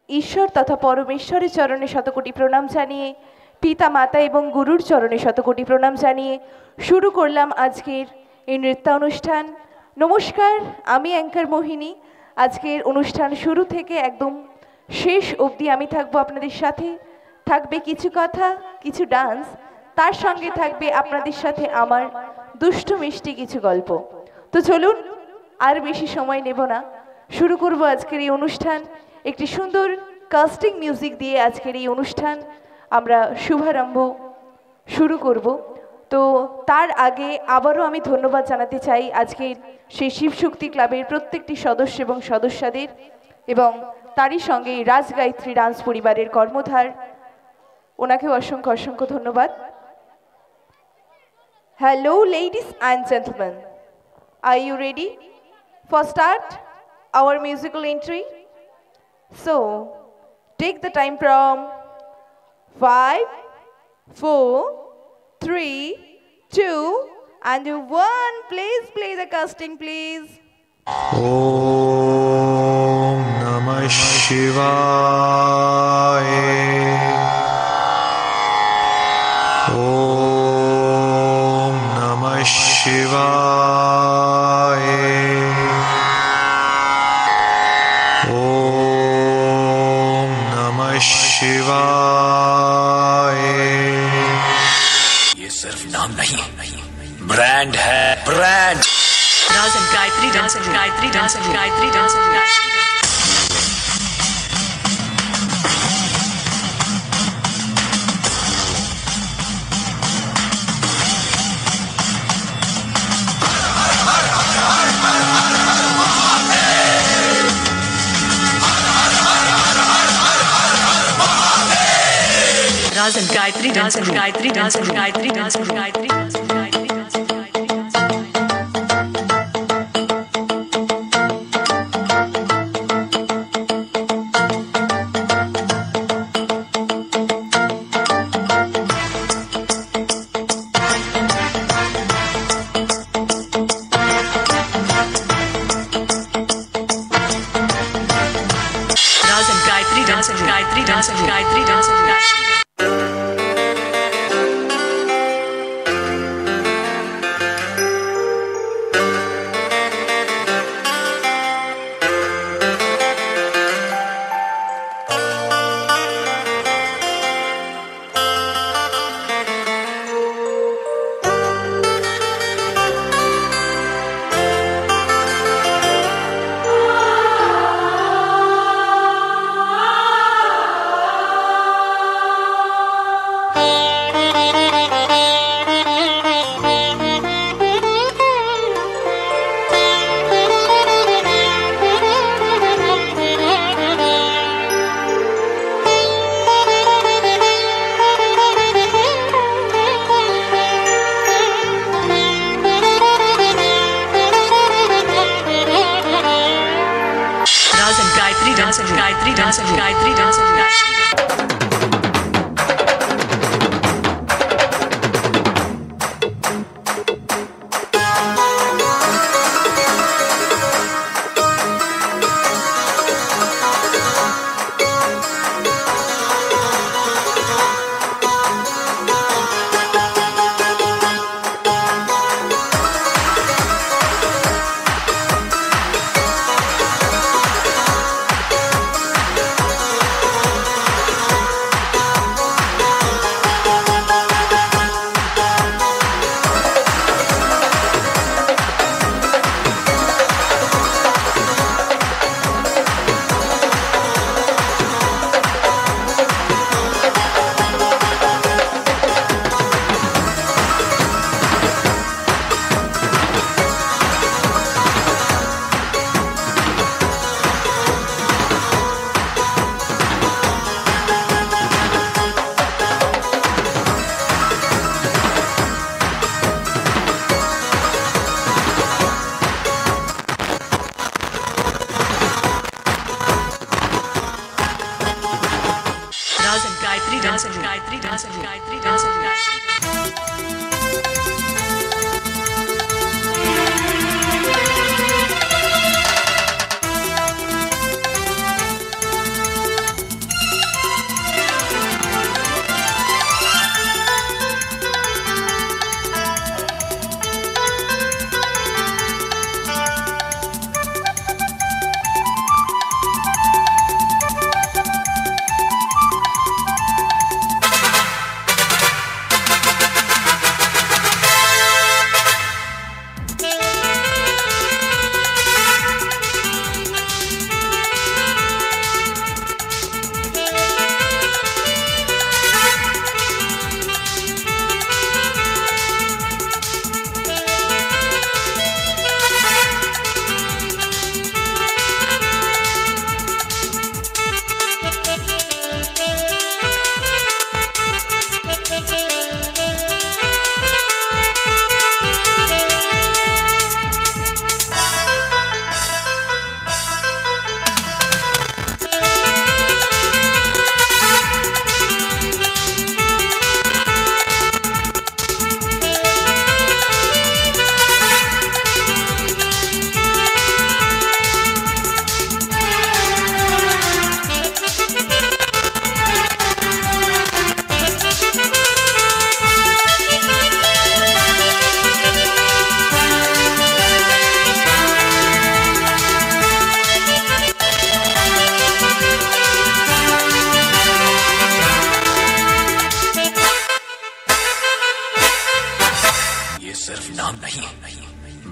ঈশ্বর তথা পরমেশ্বরের চরণে শতকোটি প্রণাম জানিয়ে, পিতা মাতা এবং গুরুর চরণে শতকোটি প্রণাম জানিয়ে শুরু করলাম আজকের এই নৃত্যানুষ্ঠান। নমস্কার, আমি অ্যাঙ্কার মোহিনী। আজকের অনুষ্ঠান শুরু থেকে একদম শেষ অবধি আমি থাকবো আপনাদের সাথে। থাকবে কিছু কথা, কিছু ডান্স, তার সঙ্গে থাকবে আপনাদের সাথে আমার দুষ্টু মিষ্টি কিছু গল্প। তো চলুন, আর বেশি সময় নেব না, শুরু করব আজকের এই অনুষ্ঠান। একটি সুন্দর কাস্টিং মিউজিক দিয়ে আজকের এই অনুষ্ঠান আমরা শুভারম্ভ শুরু করব। তো তার আগে আবারও আমি ধন্যবাদ জানাতে চাই আজকের সেই শিবশক্তি ক্লাবের প্রত্যেকটি সদস্য এবং সদস্যদের, এবং তারই সঙ্গে রাজগায়ত্রী ডান্স পরিবারের কর্মধার, ওনাকেও অসংখ্য অসংখ্য ধন্যবাদ। Hello ladies and gentlemen, are you ready for start our musical entry? So take the time from 5, 4, 3, 2 and 1. Please play the casting, please. Om Namah Shivaya. Om Namah Shivaya. Om Namah Shivaya. ये सिर्फ नाम नहीं, brand है, brand. Raj and Gayatri dance, Gayatri dance, Gayatri dance. Raj and Gayatri dance, Gayatri dance, Gayatri dance, Gayatri dance, Gayatri dance. Gayatri dance, Gayatri dance, Gayatri dance. Gayatri dance, Gayatri dance, Gayatri dance.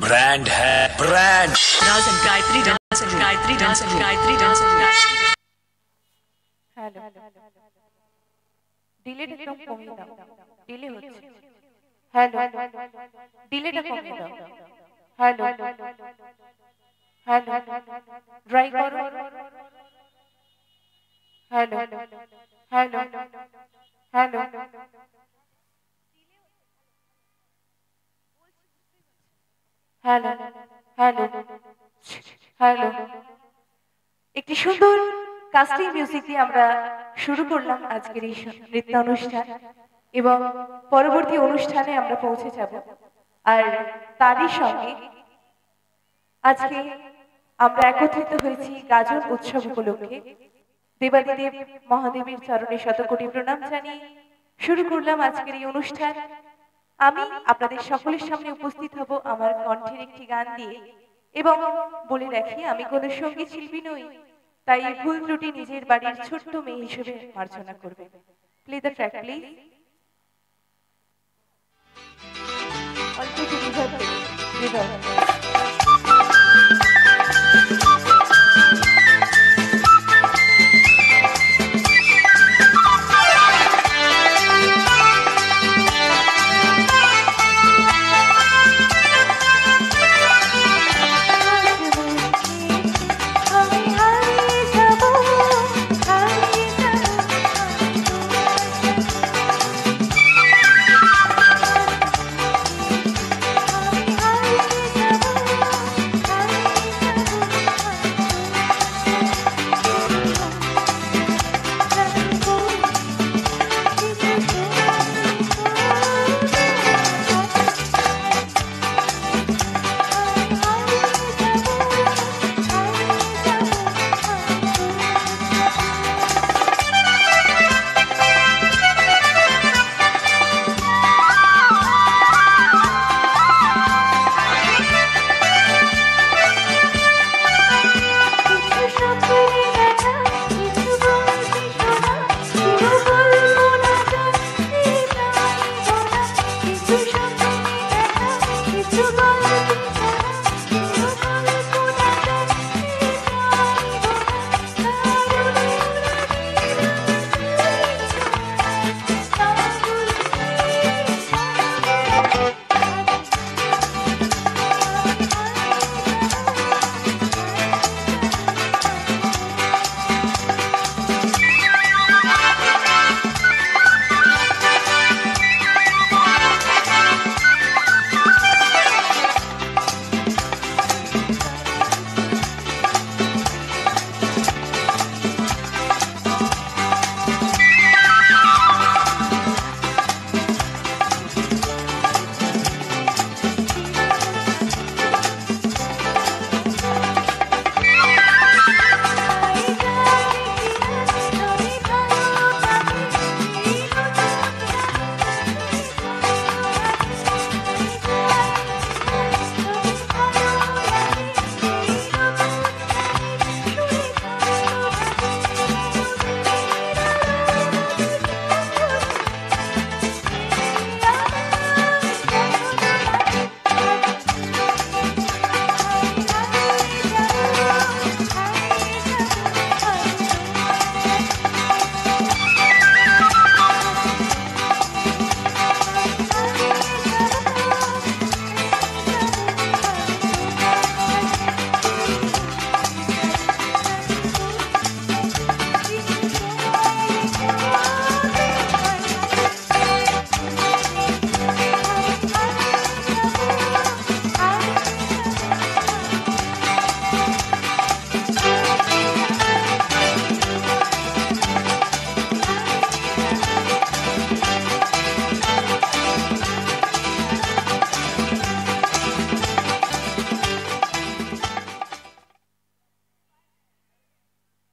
Brand है brand. Dance and Gayatri dance and Gayatri dance and Gayatri dance and Gayatri. Hello, ডিলেটা একটু কমিয়ে দাও, delay হচ্ছে। Hello, ডিলেটা কমিয়ে দাও। Hello, hello, dry করো। Hello, hello, hello, hello, hello, hello. একটি সুন্দর কাস্টিং মিউজিক দিয়ে আমরা শুরু করলাম আজকের এই নৃত্য অনুষ্ঠান এবং পরবর্তী অনুষ্ঠানে আমরা পৌঁছে যাব। আর তারই সঙ্গে আজকে আমরা একত্রিত হয়েছি গাজন উৎসব উপলক্ষে। দেবাদিদেব মহাদেবের চরণে শতকোটি প্রণাম জানিয়ে শুরু করলাম আজকের এই অনুষ্ঠান। আমি আপনাদের সকলের সামনে উপস্থিত হব আমার কণ্ঠের একটি গান দিয়ে এবং বলে রাখি আমি কোনো সঙ্গীত শিল্পী নই, তাই ভুল ত্রুটি নিজের বাড়ির ছোট্ট মেয়ে হিসেবে মার্জনা করবে। Play the track please. অল্প একটু রিভার্ব দেবে, রিভার্ব।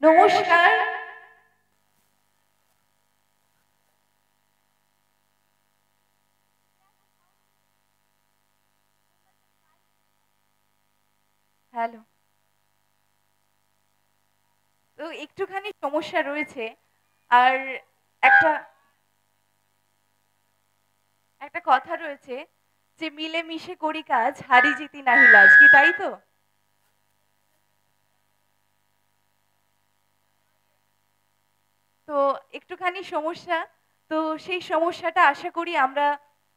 নমস্কার, হ্যালো। তো একটুখানি সমস্যা রয়েছে আর একটা একটা কথা রয়েছে যে মিলে মিশে করি কাজ, হারি জিতি নাহি লাজ, কি তাই তো? তো একটুখানি সমস্যা, তো সেই সমস্যাটা আশা করি আমরা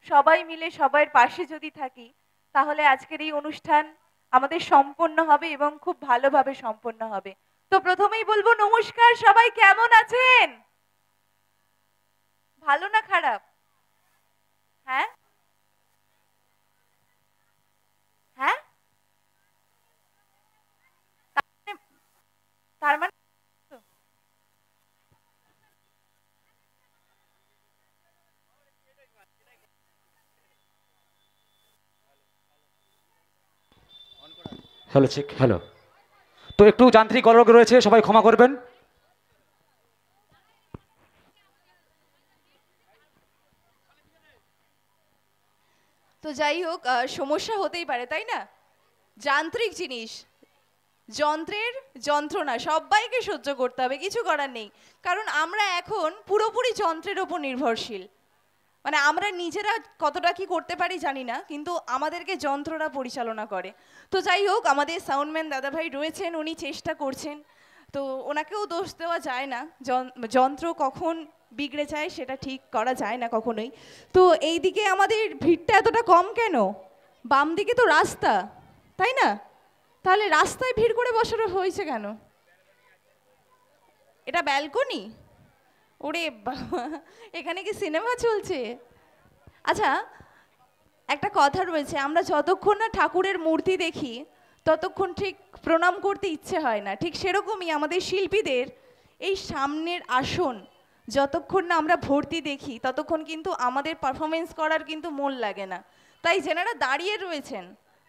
সবাই মিলে সবার পাশে যদি থাকি, তাহলে আজকের এই অনুষ্ঠান আমাদের সম্পন্ন হবে এবং খুব ভালোভাবে সম্পন্ন হবে। তো প্রথমেই বলবো নমস্কার, সবাই কেমন আছেন? ভালো না খারাপ? হ্যাঁ হ্যাঁ, তার মানে হ্যালো চেক হ্যালো। তো একটু যান্ত্রিক গোলযোগ রয়েছে, সবাই ক্ষমা করবেন। তো যাই হোক, সমস্যা হতেই পারে তাই না? যান্ত্রিক জিনিস, যন্ত্রের যন্ত্রণা সবাইকে সহ্য করতে হবে, কিছু করার নেই। কারণ আমরা এখন পুরোপুরি যন্ত্রের ওপর নির্ভরশীল। মানে আমরা নিজেরা কতটা কি করতে পারি জানি না, কিন্তু আমাদেরকে যন্ত্ররা পরিচালনা করে। তো যাই হোক, আমাদের সাউন্ডম্যান দাদাভাই রয়েছেন, উনি চেষ্টা করছেন। তো ওনাকেও দোষ দেওয়া যায় না, যন্ত্র কখন বিগড়ে যায় সেটা ঠিক করা যায় না কখনোই। তো এই দিকে আমাদের ভিড়টা এতটা কম কেন? বাম দিকে তো রাস্তা, তাই না? তাহলে রাস্তায় ভিড় করে বসানো হয়েছে কেন? এটা ব্যালকনি? ওরে বাবা, এখানে কি সিনেমা চলছে? আচ্ছা, একটা কথা রয়েছে, আমরা যতক্ষণ না ঠাকুরের মূর্তি দেখি ততক্ষণ ঠিক প্রণাম করতে ইচ্ছে হয় না। ঠিক সেরকমই আমাদের শিল্পীদের এই সামনের আসন যতক্ষণ না আমরা ভর্তি দেখি ততক্ষণ কিন্তু আমাদের পারফরমেন্স করার কিন্তু মন লাগে না। তাই যেনারা দাঁড়িয়ে রয়েছেন,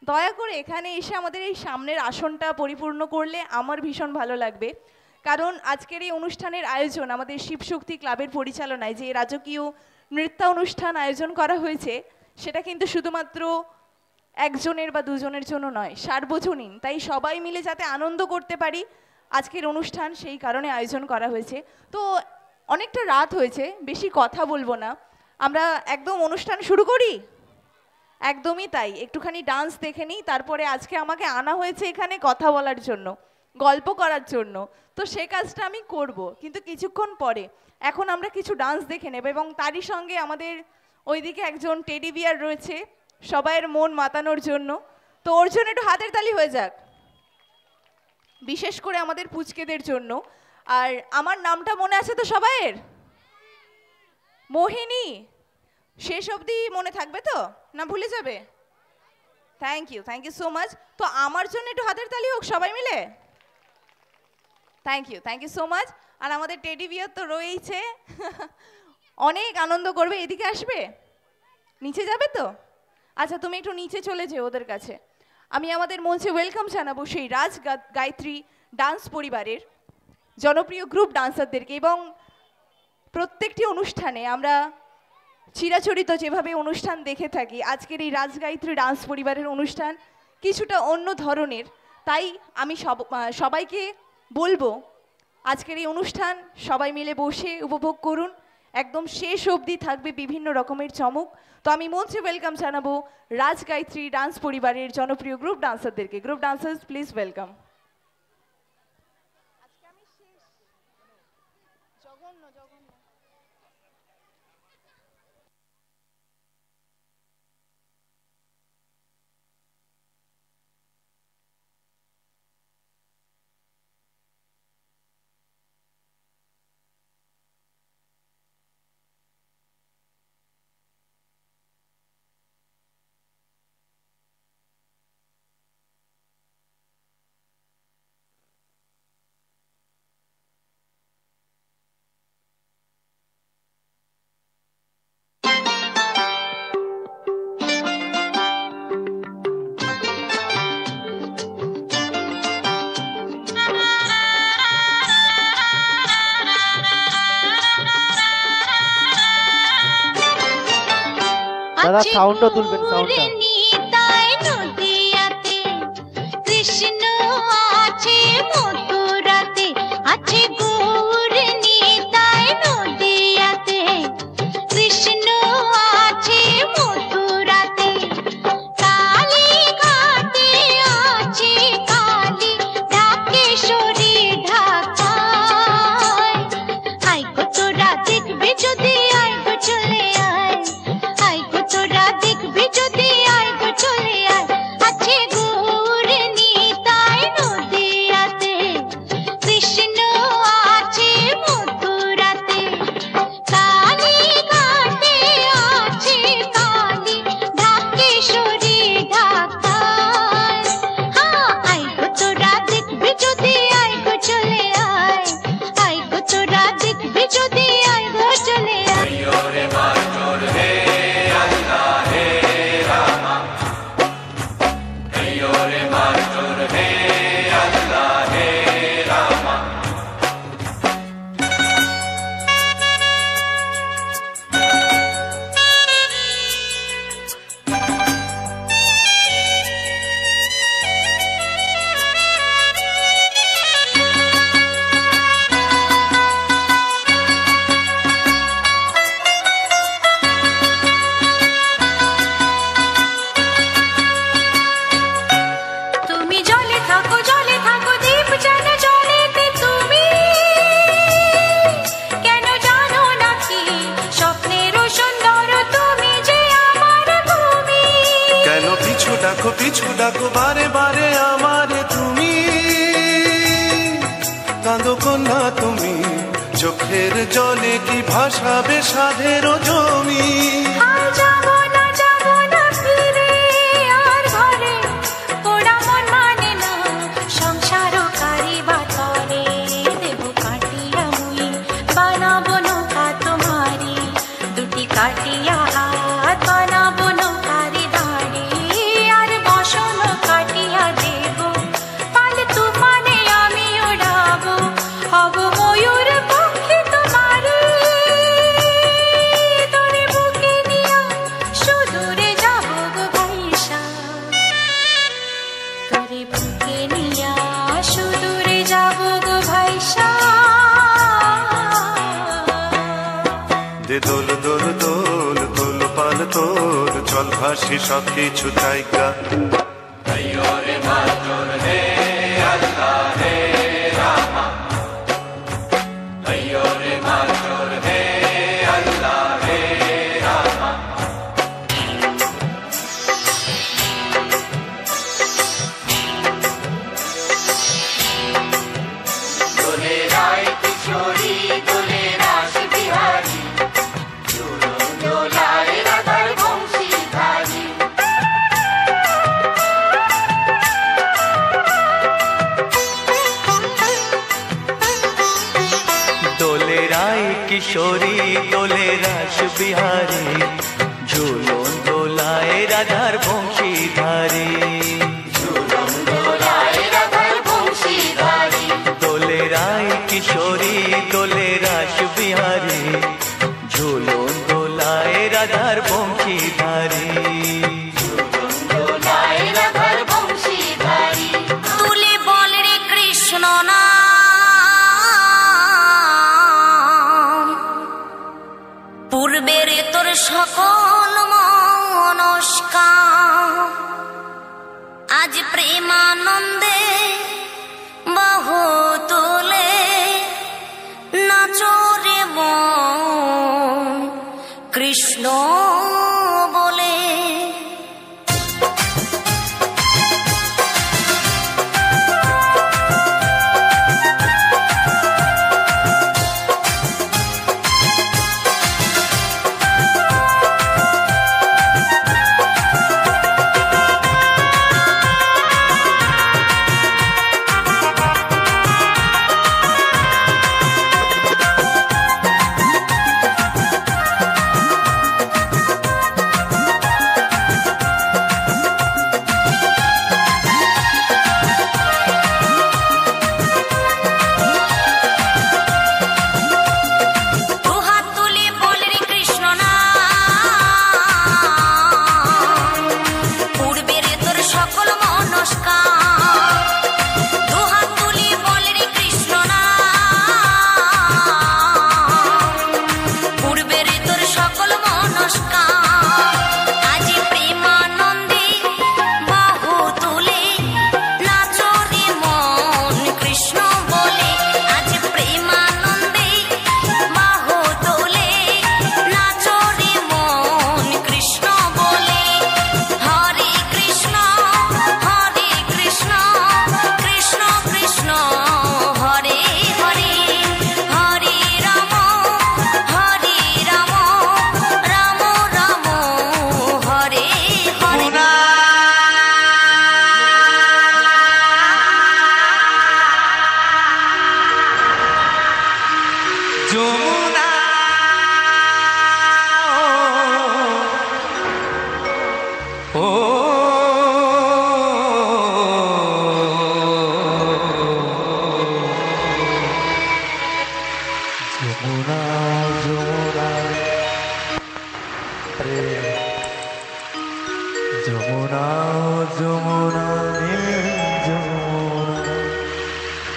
দয়া করে এখানে এসে আমাদের এই সামনের আসনটা পরিপূর্ণ করলে আমার ভীষণ ভালো লাগবে। কারণ আজকের এই অনুষ্ঠানের আয়োজন আমাদের শিবশক্তি ক্লাবের পরিচালনায় যে রাজকীয় নৃত্যানুষ্ঠান আয়োজন করা হয়েছে, সেটা কিন্তু শুধুমাত্র একজনের বা দুজনের জন্য নয়, সার্বজনীন। তাই সবাই মিলে যাতে আনন্দ করতে পারি আজকের অনুষ্ঠান, সেই কারণে আয়োজন করা হয়েছে। তো অনেকটা রাত হয়েছে, বেশি কথা বলবো না, আমরা একদম অনুষ্ঠান শুরু করি। একদমই তাই, একটুখানি ডান্স দেখে নিই, তারপরে আজকে আমাকে আনা হয়েছে এখানে কথা বলার জন্য, গল্প করার জন্য। তো সে কাজটা আমি করব, কিন্তু কিছুক্ষণ পরে। এখন আমরা কিছু ডান্স দেখে নেব এবং তারই সঙ্গে আমাদের ওইদিকে একজন টেডি বিয়ার রয়েছে সবাইয়ের মন মাতানোর জন্য। তো ওর জন্য একটু হাতের তালি হয়ে যাক, বিশেষ করে আমাদের পুচকেদের জন্য। আর আমার নামটা মনে আছে তো সবাইয়ের? মোহিনী। শেষ অবধি মনে থাকবে তো, না ভুলে যাবে? Thank you so much. তো আমার জন্য একটু হাতের তালি হোক সবাই মিলে। Thank you so much. আর আমাদের টেডি বিয়ার তো রয়েছে, অনেক আনন্দ করবে। এদিকে আসবে? নিচে যাবে তো? আচ্ছা, তুমি একটু নিচে চলে যেও ওদের কাছে। আমি আমাদের মঞ্চে ওয়েলকাম জানাবো সেই রাজ গায়ত্রী ডান্স পরিবারের জনপ্রিয় গ্রুপ ডান্সারদেরকে। এবং প্রত্যেকটি অনুষ্ঠানে আমরা চিরাচরিত যেভাবে অনুষ্ঠান দেখে থাকি, আজকের এই রাজ গায়ত্রী ডান্স পরিবারের অনুষ্ঠান কিছুটা অন্য ধরনের। তাই আমি সবাইকে বলবো আজকের এই অনুষ্ঠান সবাই মিলে বসে উপভোগ করুন, একদম শেষ অবধি থাকবে বিভিন্ন রকমের চমক। তো আমি মঞ্চে ওয়েলকাম জানাবো রাজ গায়ত্রী ডান্স পরিবারের জনপ্রিয় গ্রুপ ডান্সারদেরকে। Group dancers please welcome. দাদা সাউন্ডটা তুলবেন, সাউন্ডটা। কৃষ্ণ আছে মথুরাতে, আছে গৌর নিতাই নদিয়াতে। কৃষ্ণ আছে মথুরাতে, পিছু ডাকো বারে বারে আমারে তুমি, কাঁদো কন্যা তুমি, চোখের জলে কি ভাসাবে সাধের জমি। দোল দোল দোল দোল পাল তোর, চল ভাসি সব কিছু তাইকা। কিশোরী দোলে রাস বিহারী, ঝুলন দোলায় রাধার বংশীধারী। দোলে রায় কিশোরী দোলে রাস বিহারী, ঝুলন দোলায় রাধার বংশীধারী। তুলে বল রে কৃষ্ণ না পূর্বের তোর সকল মনস্কার, আজ প্রেমানন্দে বাহু তোলে নাচরে মন কৃষ্ণ বলে।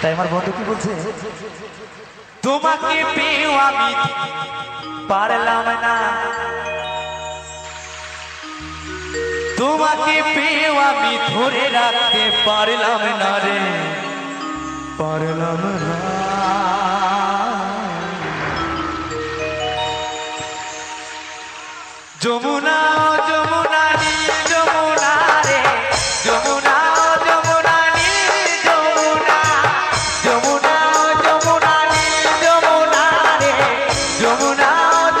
তাই আমার বন্ধু কি বলছে, তোমাকে পেয়েও আমি পারলাম না, তোমাকে পেয়েও আমি ধরে রাখতে পারলাম না রে, পারলাম না। যমুনা যমুনা নীল যমুনা রে, যমুনা যমুনা নীল যমুনা, যমুনা যমুনা নীল যমুনা রে, যমুনা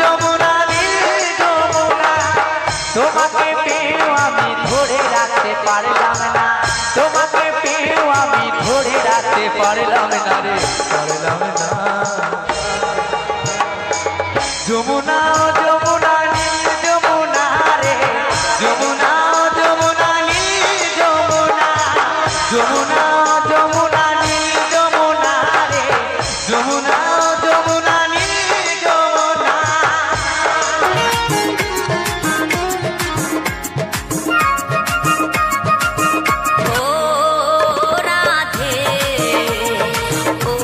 যমুনা নীল যমুনা, তোমাকে পেয়েও আমি ধরে রাখতে পারলাম না, তোমাকে পেয়েও আমি ধরে রাখতে পারলাম না রে, পারলাম না। যমুনা যমুনা নীল যমুনা রে, যমুনা যমুনা নীল যমুনা, যমুনা যমুনা নীল যমুনা রে, যমুনা যমুনা নীল যমুনা। ও রাধে, ও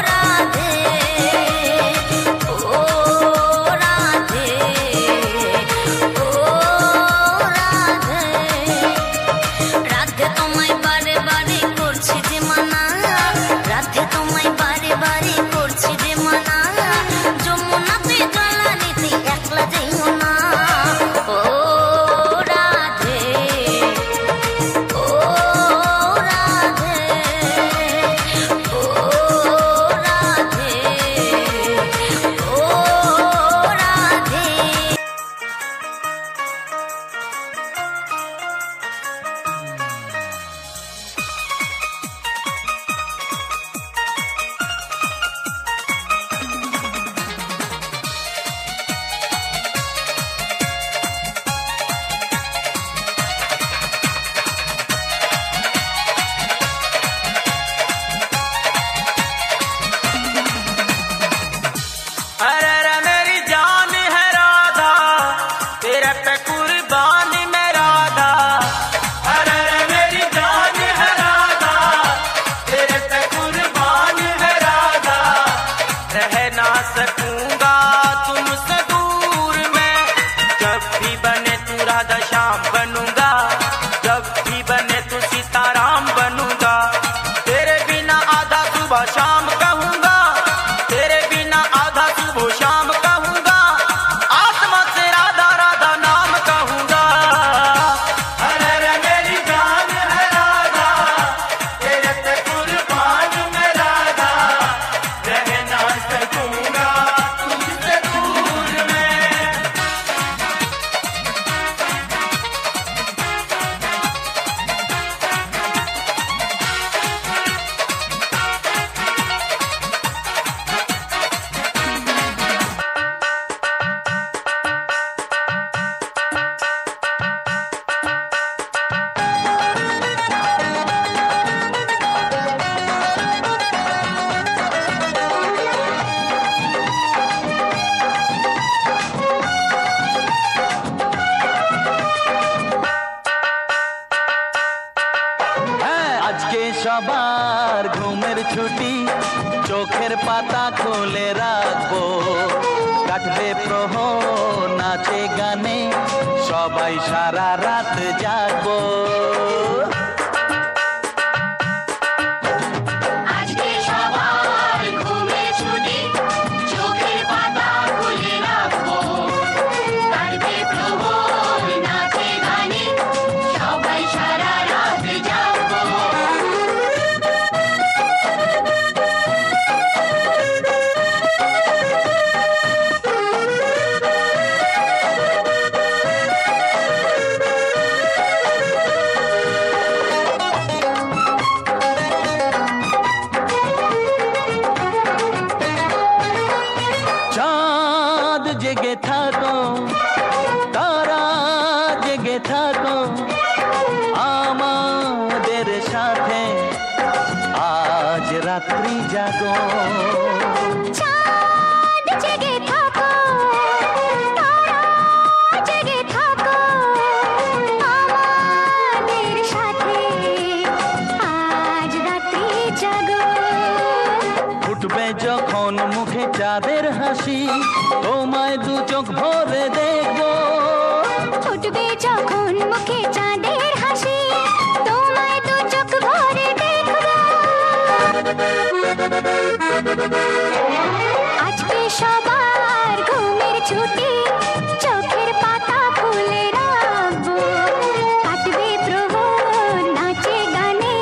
রাধে, ও রাধে, ও রাধে, রাধে তোমায় বারে বারে করছি যে মানা, রাধে তোমায় বারে বারে করছি যে মানা, যমুনাতে জলা নিতে একলা যেও না। ও রাধে, ও রাধে, ও রাধে, ও রাধে। अरे रे मेरी जान है राधा, तेरे पे कुर्बान मैं राधा, अरे रे मेरी जान है राधा, तेरे पे कुर्बान है राधा, रह ना सकूंगा तुमसे दूर मैं, जब भी बने तू राधा श्याम बनूंगा, जब भी बने तू सीताराम बनूंगा, तेरे बिना आधा सुबह शाम कहूंगा, तेरे बिना आधा सुबह शाम कहूंगा, आत्मा से राधा राधा नाम कहूंगा। अरे रे मेरी जान है राधा, तेरे पे कुर्बान मैं राधा, रह ना सकूंगा तुमसे दूर मैं। আজকে সবার ঘুমের ছুটি, চোখের পাতা খুলে রাখবো, কাটবে প্রহর নাচে গানে, সবাই সারা রাত জাগবো। আজকে সবার ঘুমের ছুটি, চোখের পাতা খুলে রাখবো, কাটবে প্রহর নাচে গানে, সবাই সারা রাত জাগবো। চাঁদ জেগে থাকো, তারা জেগে থাকো, আমাদের সাথে আজ রাত্রি জাগো। চাঁদ জেগে থাকো, তারা জেগে থাকো, আমাদের সাথে আজ রাতে জাগো। চাঁদের হাসি, তোমায় দু চোখ ভরে দেখবো। ফুটবে যখন মুখে চাঁদের হাসি, তোমায় দু চোখ ভরে দেখব। আজকে সবার ঘুমের ছুটি, চোখের পাতা খুলে রাখবো। কাটবে প্রহর নাচে গানে,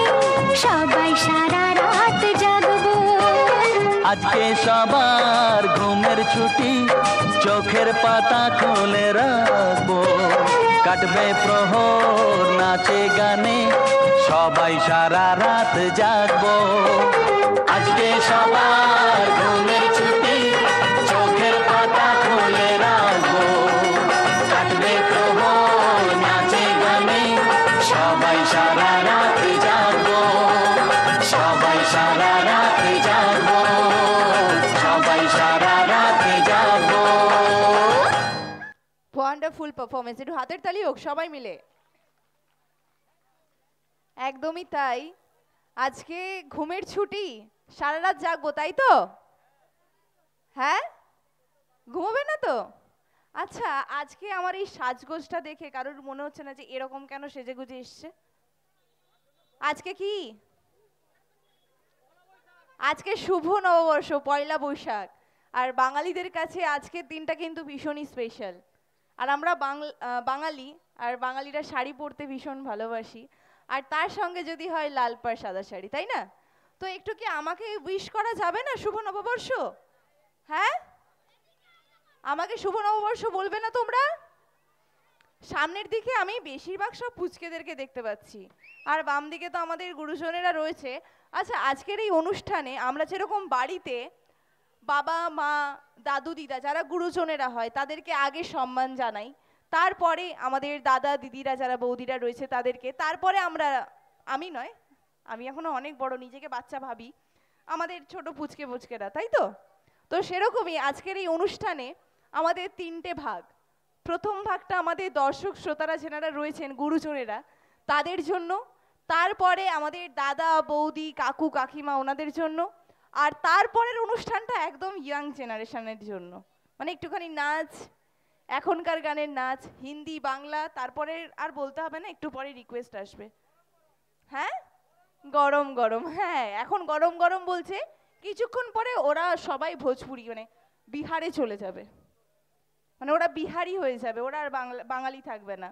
সবাই সারা রাত জাগবো। আজকে সবার ঘুমের ছুটি, চোখের পাতা খুলে রাখবো। কাটবে প্রহর নাচে গানে, সবাই সারা রাত জাগবো। আজকে সবার ঘুমের ছুটি, চোখের পাতা খুলে রাখবো। কাটবে প্রহর নাচে গানে, সবাই সারা রাত জাগবো। সবাই সারা রাত জাগবো। সবাই সারা রাত জাগবো। ওয়ান্ডারফুল পারফরমেন্স, একটু হাতের তালি হোক সবাই মিলে। একদমই তাই, আজকে ঘুমের ছুটি, সারা রাত জাগবো, তাই তো? হ্যাঁ, ঘুমোবে না তো? আচ্ছা, আজকে আমার এই সাজগোজটা দেখে কারোর মনে হচ্ছে না যে এরকম কেন সেজে গুজে এসছে? আজকে কি? আজকে শুভ নববর্ষ, পয়লা বৈশাখ। আর বাঙালিদের কাছে আজকের দিনটা কিন্তু ভীষণই স্পেশাল। আর আমরা বাঙালি, আর বাঙালিরা শাড়ি পরতে ভীষণ ভালোবাসি। আর তার সঙ্গে যদি হয় লাল পাড় সাদা শাড়ি, তাই না? তো একটু কি আমাকে উইশ করা যাবে না শুভ নববর্ষ? হ্যাঁ, আমাকে শুভ নববর্ষ বলবে না তোমরা? সামনের দিকে আমি বেশিরভাগ সব পুচকেদেরকে দেখতে পাচ্ছি, আর বাম দিকে তো আমাদের গুরুজনেরা রয়েছে। আচ্ছা, আজকের এই অনুষ্ঠানে আমরা যেরকম বাড়িতে বাবা মা দাদু দিদা যারা গুরুজনেরা হয় তাদেরকে আগে সম্মান জানাই, তারপরে আমাদের দাদা দিদিরা যারা বৌদিরা রয়েছে তাদেরকে, তারপরে আমি নয়, আমি এখনো অনেক বড়, নিজেকে বাচ্চা ভাবি, আমাদের ছোট পুচকেরা, তাই তো? তো সেরকমই আজকের এই অনুষ্ঠানে আমাদের তিনটে ভাগ। প্রথম ভাগটা আমাদের দর্শক শ্রোতারা যেনারা রয়েছেন গুরুজনেরা তাদের জন্য, তারপরে আমাদের দাদা বৌদি কাকু কাকিমা ওনাদের জন্য, আর তারপরের অনুষ্ঠানটা একদম ইয়াং জেনারেশনের জন্য। মানে একটুখানি নাচ, এখনকার গানের নাচ, হিন্দি বাংলা, তারপরে আর বলতে হবে না, একটু পরে রিকোয়েস্ট আসবে। হ্যাঁ, গরম গরম, হ্যাঁ এখন গরম গরম বলছে, কিছুক্ষণ পরে ওরা সবাই ভোজপুরি মানে বিহারে চলে যাবে, মানে ওরা বিহারি হয়ে যাবে, ওরা আর বাঙালি থাকবে না।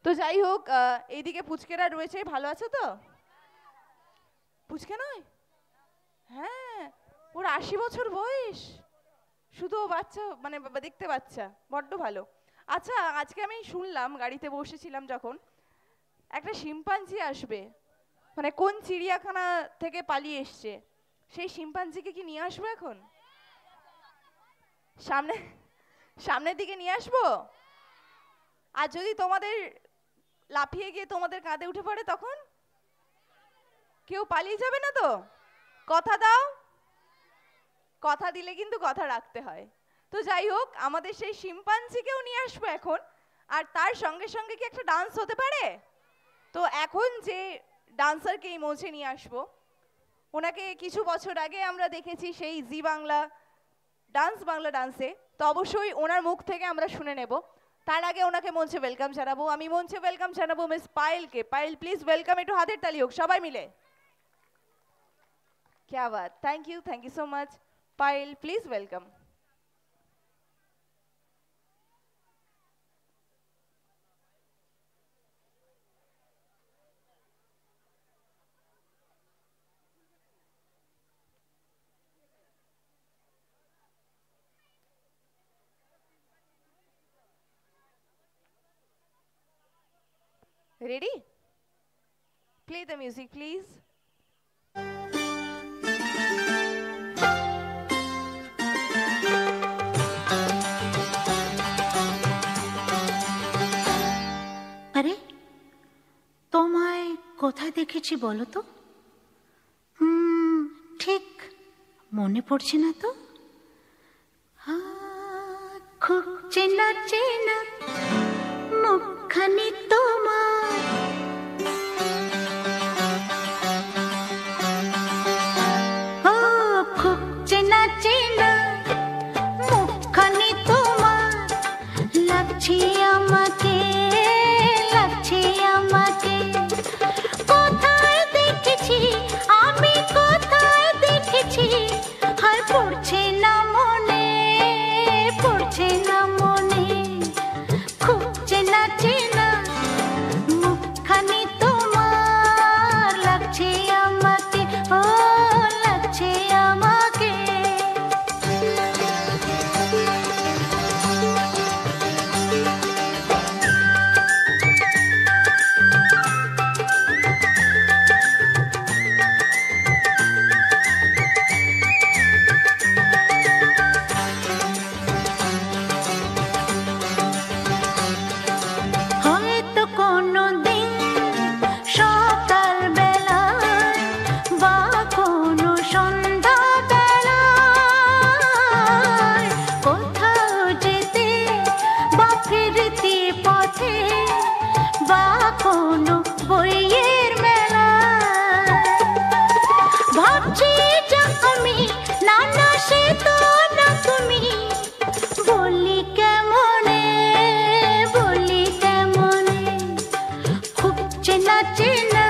তো যাই হোক, এইদিকে পুচকেরা রয়েছে, ভালো আছে তো? পুচকে নয়, হ্যাঁ, ওর 80 বছর বয়স, শুধু বাচ্চা, মানে দেখতে বাচ্চা, বড্ড ভালো। আচ্ছা, আজকে আমি শুনলাম, গাড়িতে বসেছিলাম যখন, একটা শিম্পাঞ্জি আসবে, মানে কোন চিড়িয়াখানা থেকে পালিয়ে এসছে, সেই শিম্পাঞ্জিকে কি নিয়ে আসবো এখন? সামনের দিকে নিয়ে আসবো? আর যদি তোমাদের লাফিয়ে গিয়ে তোমাদের কাঁধে উঠে পড়ে তখন? কেউ পালিয়ে যাবে না তো? কথা দাও, কথা দিলে কিন্তু কথা রাখতে হয়। তো যাই হোক, আমাদের সেই শিম্পাঞ্জিকেও নিয়ে আসবো এখন, আর তার সঙ্গে সঙ্গে কি একটা ডান্স হতে পারে? তো এখন যে ডান্সারকে এই মঞ্চে নিয়ে আসবো, ওনাকে কিছু বছর আগে আমরা দেখেছি সেই জি বাংলা ডান্সে, তো অবশ্যই ওনার মুখ থেকে আমরা শুনে নেব। তার আগে ওনাকে মঞ্চে ওয়েলকাম জানাবো, আমি মঞ্চে ওয়েলকাম জানাবো মিস পায়েলকে। পায়েল প্লিজ ওয়েলকাম, একটু হাতের তালি হোক সবাই মিলে। क्या बात, thank you so much. Payal please welcome. Ready? Play the music, please. আরে তোমায় কোথায় দেখেছি বলো তো? ঠিক মনে পড়ছে না তো। খুব চেনা চেনা মুখখানি তোমার, ও খুব চেনা চেনা চেনা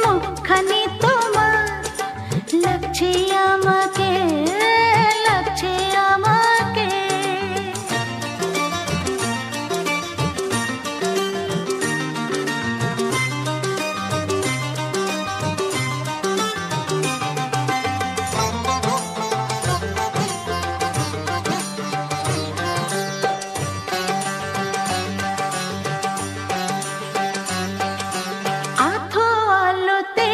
মুখখানি তোমার লাগছে আমাকে লাগছে আমাকে আধো আলোতে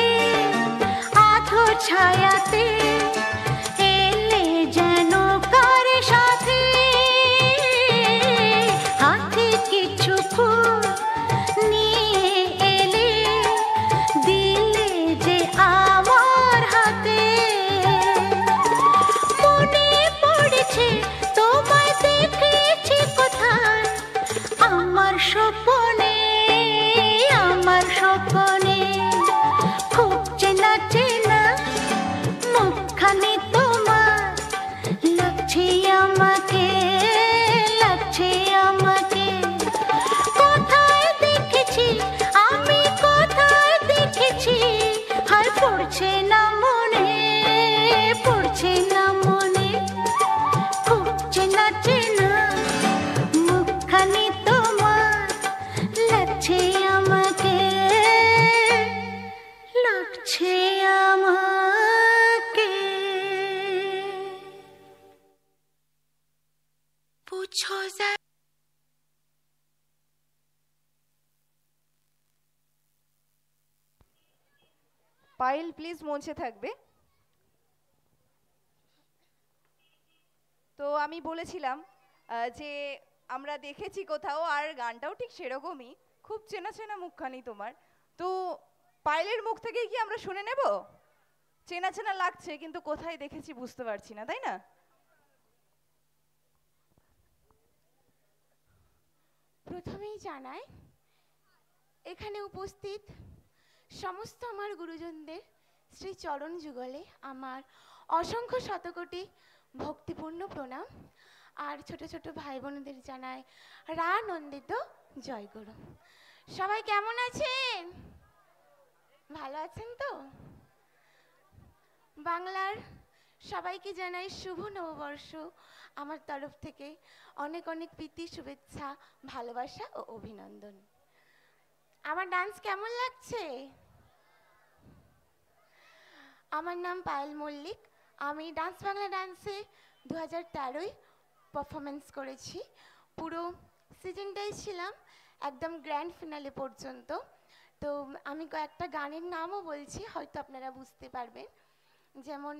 আধো ছায়াতে এলে যেন কার সাথে হাতে কিছু ফুল নিয়ে এলে দিলে যে আমার হাতে মনে পড়েছে তোমায় দেখেছি কোথায় আমার স্বপ্নে আমার স্বপ্নে খুব চেনা চেনা মুখখানি তোমার লাগছে আমাকে লাগছে আমাকে কোথায় দেখেছি আমি কোথায় দেখেছি আর পড়ছে না মনে পড়ছে না মনে খুব চেনা চেনা মুখখানি তোমার লাগছে আমাকে লাগছে আমাকে পুছো যা পায়েল প্লিজ মঞ্চে থাকবে। তো আমি বলেছিলাম যে আমরা দেখেছি কোথাও, আর গানটাও ঠিক সেরকমই, খুব চেনা চেনা মুখখানি তোমার। তো পায়েলের মুখ থেকে কি আমরা শুনে নেব? চেনা চেনা লাগছে কিন্তু কোথায় দেখেছি বুঝতে পারছি না, তাই না? প্রথমেই জানাই এখানে উপস্থিত সমস্ত আমার গুরুজনদের শ্রী চরণ যুগলে আমার অসংখ্য শতকোটি ভক্তিপূর্ণ প্রণাম। আর ছোট ছোট ভাই বোনদের জানাই রানন্দিত জয়গুরু। সবাই কেমন আছেন? ভালো আছেন তো? বাংলার সবাইকে জানাই শুভ নববর্ষ আমার তরফ থেকে অনেক অনেক প্রীতি, শুভেচ্ছা, ভালোবাসা ও অভিনন্দন। আমার ডান্স কেমন লাগছে? আমার নাম পায়েল মল্লিক। আমি ডান্স বাংলা ডান্সে 2013 পারফরমেন্স করেছি। পুরো সিজনটাই ছিলাম একদম গ্র্যান্ড ফিনালে পর্যন্ত। তো আমি কয়েকটা গানের নামও বলছি, হয়তো আপনারা বুঝতে পারবেন। যেমন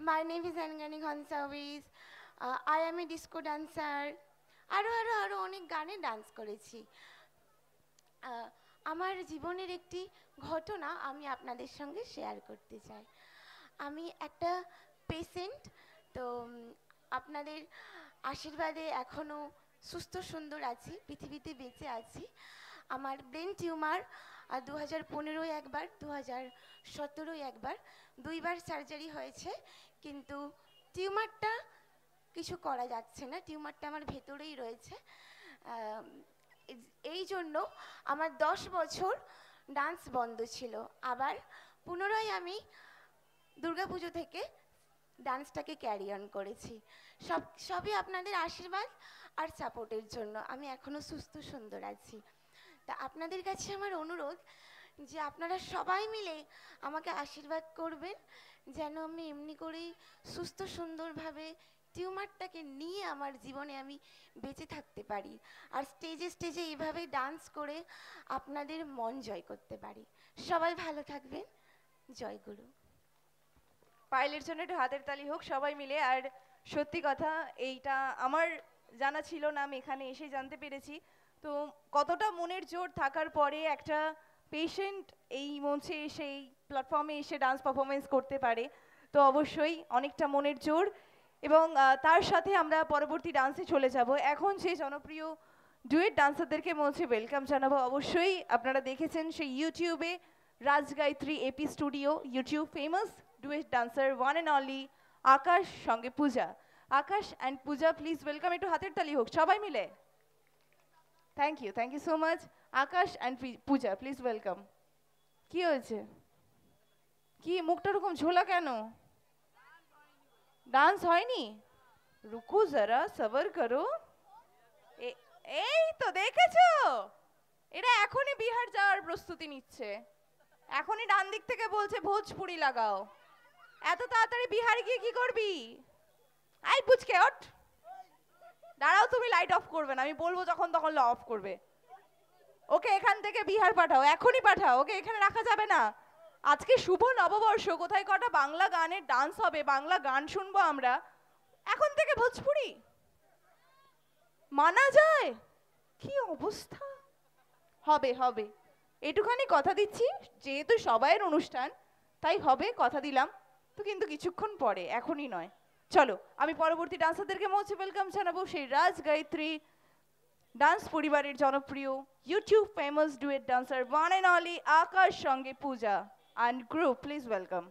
মাই নেম ইজ আনগানি ঘনসাউইজ, I am a disco dancer, আরও আরও আরও অনেক গানে ডান্স করেছি। আমার জীবনের একটি ঘটনা আমি আপনাদের সঙ্গে শেয়ার করতে চাই। আমি একটা পেশেন্ট, তো আপনাদের আশীর্বাদে এখনও সুস্থ সুন্দর আছি, পৃথিবীতে বেঁচে আছি। আমার ব্রেন টিউমার 2015 একবার, 2017 একবার, দুইবার সার্জারি হয়েছে, কিন্তু টিউমারটা কিছু করা যাচ্ছে না, টিউমারটা আমার ভেতরেই রয়েছে। এই জন্য আমার 10 বছর ডান্স বন্ধ ছিল। আবার পুনরায় আমি দুর্গাপুজো থেকে ডান্সটাকে ক্যারি অন করেছি। সবই আপনাদের আশীর্বাদ আর সাপোর্টের জন্য আমি এখনও সুস্থ সুন্দর আছি। তা আপনাদের কাছে আমার অনুরোধ যে আপনারা সবাই মিলে আমাকে আশীর্বাদ করবেন যেন আমি এমনি করেই সুস্থ সুন্দরভাবে টিউমারটাকে নিয়ে আমার জীবনে আমি বেঁচে থাকতে পারি, আর স্টেজে স্টেজে এইভাবে ডান্স করে আপনাদের মন জয় করতে পারি। সবাই ভালো থাকবেন। জয় গুরু। পায়েলের জন্য একটু হাতের তালি হোক সবাই মিলে। আর সত্যি কথা, এইটা আমার জানা ছিল না, আমি এখানে এসে জানতে পেরেছি। তো কতটা মনের জোর থাকার পরে একটা পেশেন্ট এই মঞ্চে এসে, এই প্ল্যাটফর্মে এসে ডান্স পারফরমেন্স করতে পারে, তো অবশ্যই অনেকটা মনের জোর। এবং তার সাথে আমরা পরবর্তী ডান্সে চলে যাব। এখন সেই জনপ্রিয় ডুয়েট ডান্সারদেরকে মঞ্চে ওয়েলকাম জানাবো। অবশ্যই আপনারা দেখেছেন সেই ইউটিউবে Raj Gayatri AP studio, YouTube famous duet dancer one and only Akash সঙ্গে Puja. Akash and Puja, please welcome. একটু হাতের তালি হোক সবাই মিলে। Thank you so much. Akash and Puja, please welcome. কি হয়েছে? কি মুখটা এরকম ঝোলা কেন? ডান্স হয়নি? রুকু জরা, সবর করো। এই তো দেখেছো, এরা এখনই বিহার যাওয়ার প্রস্তুতি নিচ্ছে, এখনই ডান দিক থেকে বলছে ভোজপুরি লাগাও। এত তাড়াতাড়ি বিহারে গিয়ে কি করবি? আই বুঝকে ওঠ, দাঁড়াও, তুমি লাইট অফ করবে না, আমি বলবো যখন তখন অফ করবে। ওকে এখান থেকে বিহার পাঠাও, এখনই পাঠাও, ওকে এখানে রাখা যাবে না। আজকে শুভ নববর্ষ, কোথায় কটা বাংলা গানের ডান্স হবে, বাংলা গান শুনবো আমরা, এখন থেকে ভোজপুরি মানা যায়? কি অবস্থা! হবে হবে, এটুখানি কথা দিচ্ছি, যেহেতু সবাইয়ের অনুষ্ঠান তাই হবে, কথা দিলাম তো, কিন্তু কিছুক্ষণ পরে, এখনই নয়। চলো আমি পরবর্তী ডান্সারদেরকে মোস্ট ওয়েলকাম জানাবো, সেই রাজ গায়ত্রী ডান্স পরিবারের জনপ্রিয় YouTube famous duet dancer one and only Akash সঙ্গে Puja and group. Please welcome.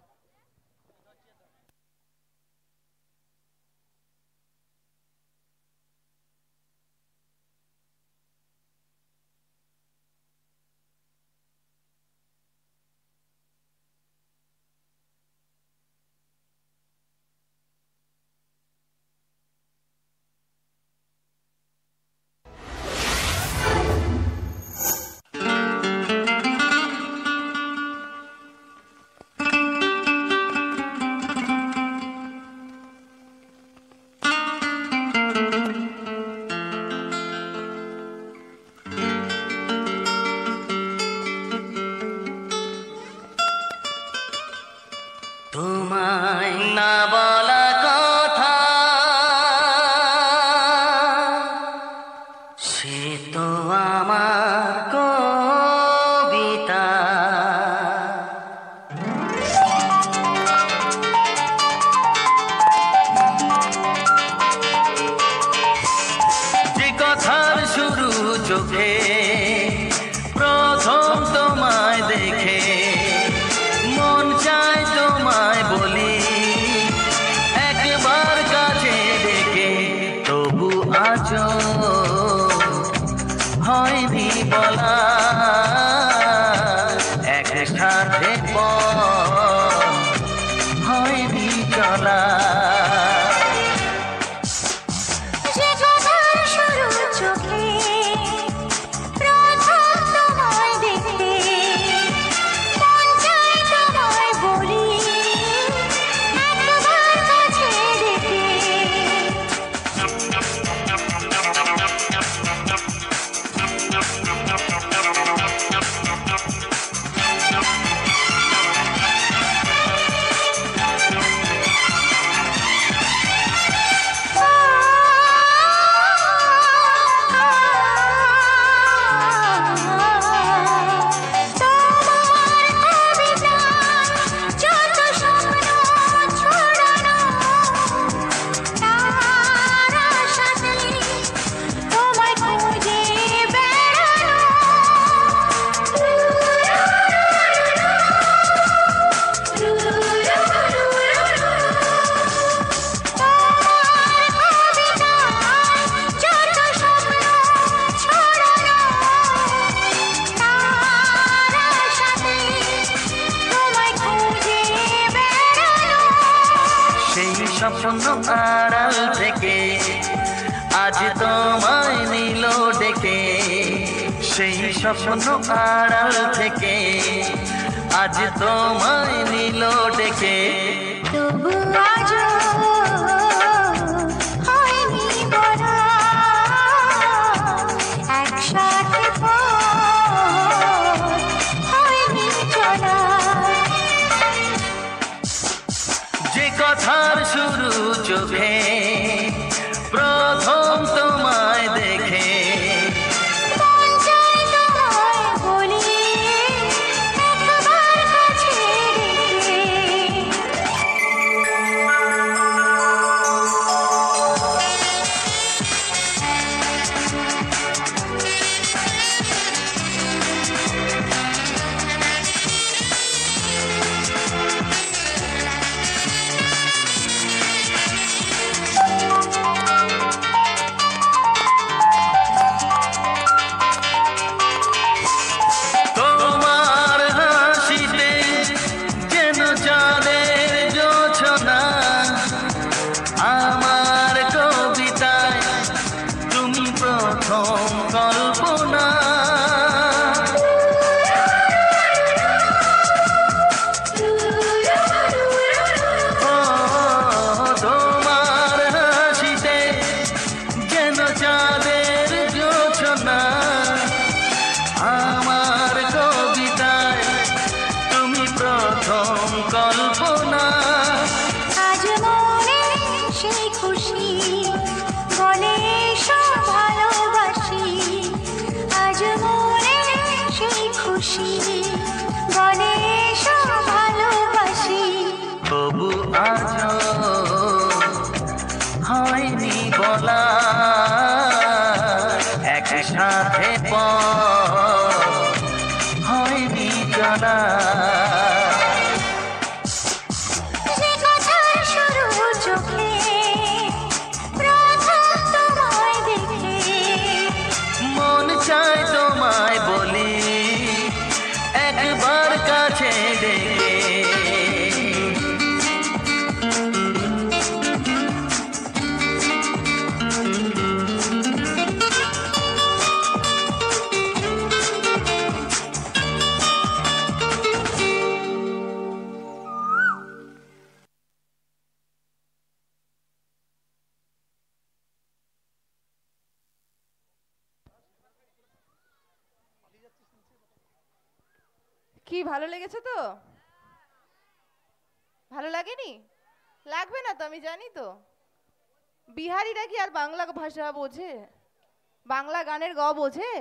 তোমায় না বলা কথা সে তো আমার কবিতা। যে কথার শুরু চোখে প্রথম তোমায় দেখে, মন চায় তোমায় বলি একবার কাছে ডেকে, তবু আজও হয়নি বলা একসাথে হয়নি চলা। যে কথার শুরু চোখে প্রথম তোমায় দেখে, মন চায় তোমায় বলি একবার কাছে ডেকে। স্বপ্ন আড়াল থেকে আজ তোমায় নিল ডেকে, সেই স্বপ্ন আড়াল থেকে আজ তোমায় নিল ডেকে, তবু আজও হয়নি বলা একসাথে হয়নি চলা। যে কথার শুরু চোখে প্রথম তোমায় দেখে, মন চায় তোমায় বলি একবার কাছে ডেকে। প্রথম কল্পনা। আজ মনে সেই খুশি বলে সব ভালোবাসি। আজ মনে সেই খুশি বলে সব ভালোবাসি। তবু আজও হয়নি বলা একসাথে হয়নি জানা। যে কথার শুরু চোখে প্রথম তোমায় দেখে মন চায় তোমায় বলি একবার কাছে ডেকে। কি ভালো লেগেছে তো? ভালো লাগেনি? লাগবে না তো, আমি জানি তো। বিহারিরা কি আর বাংলা ভাষা বোঝে? বাংলা গানের গ বোঝে?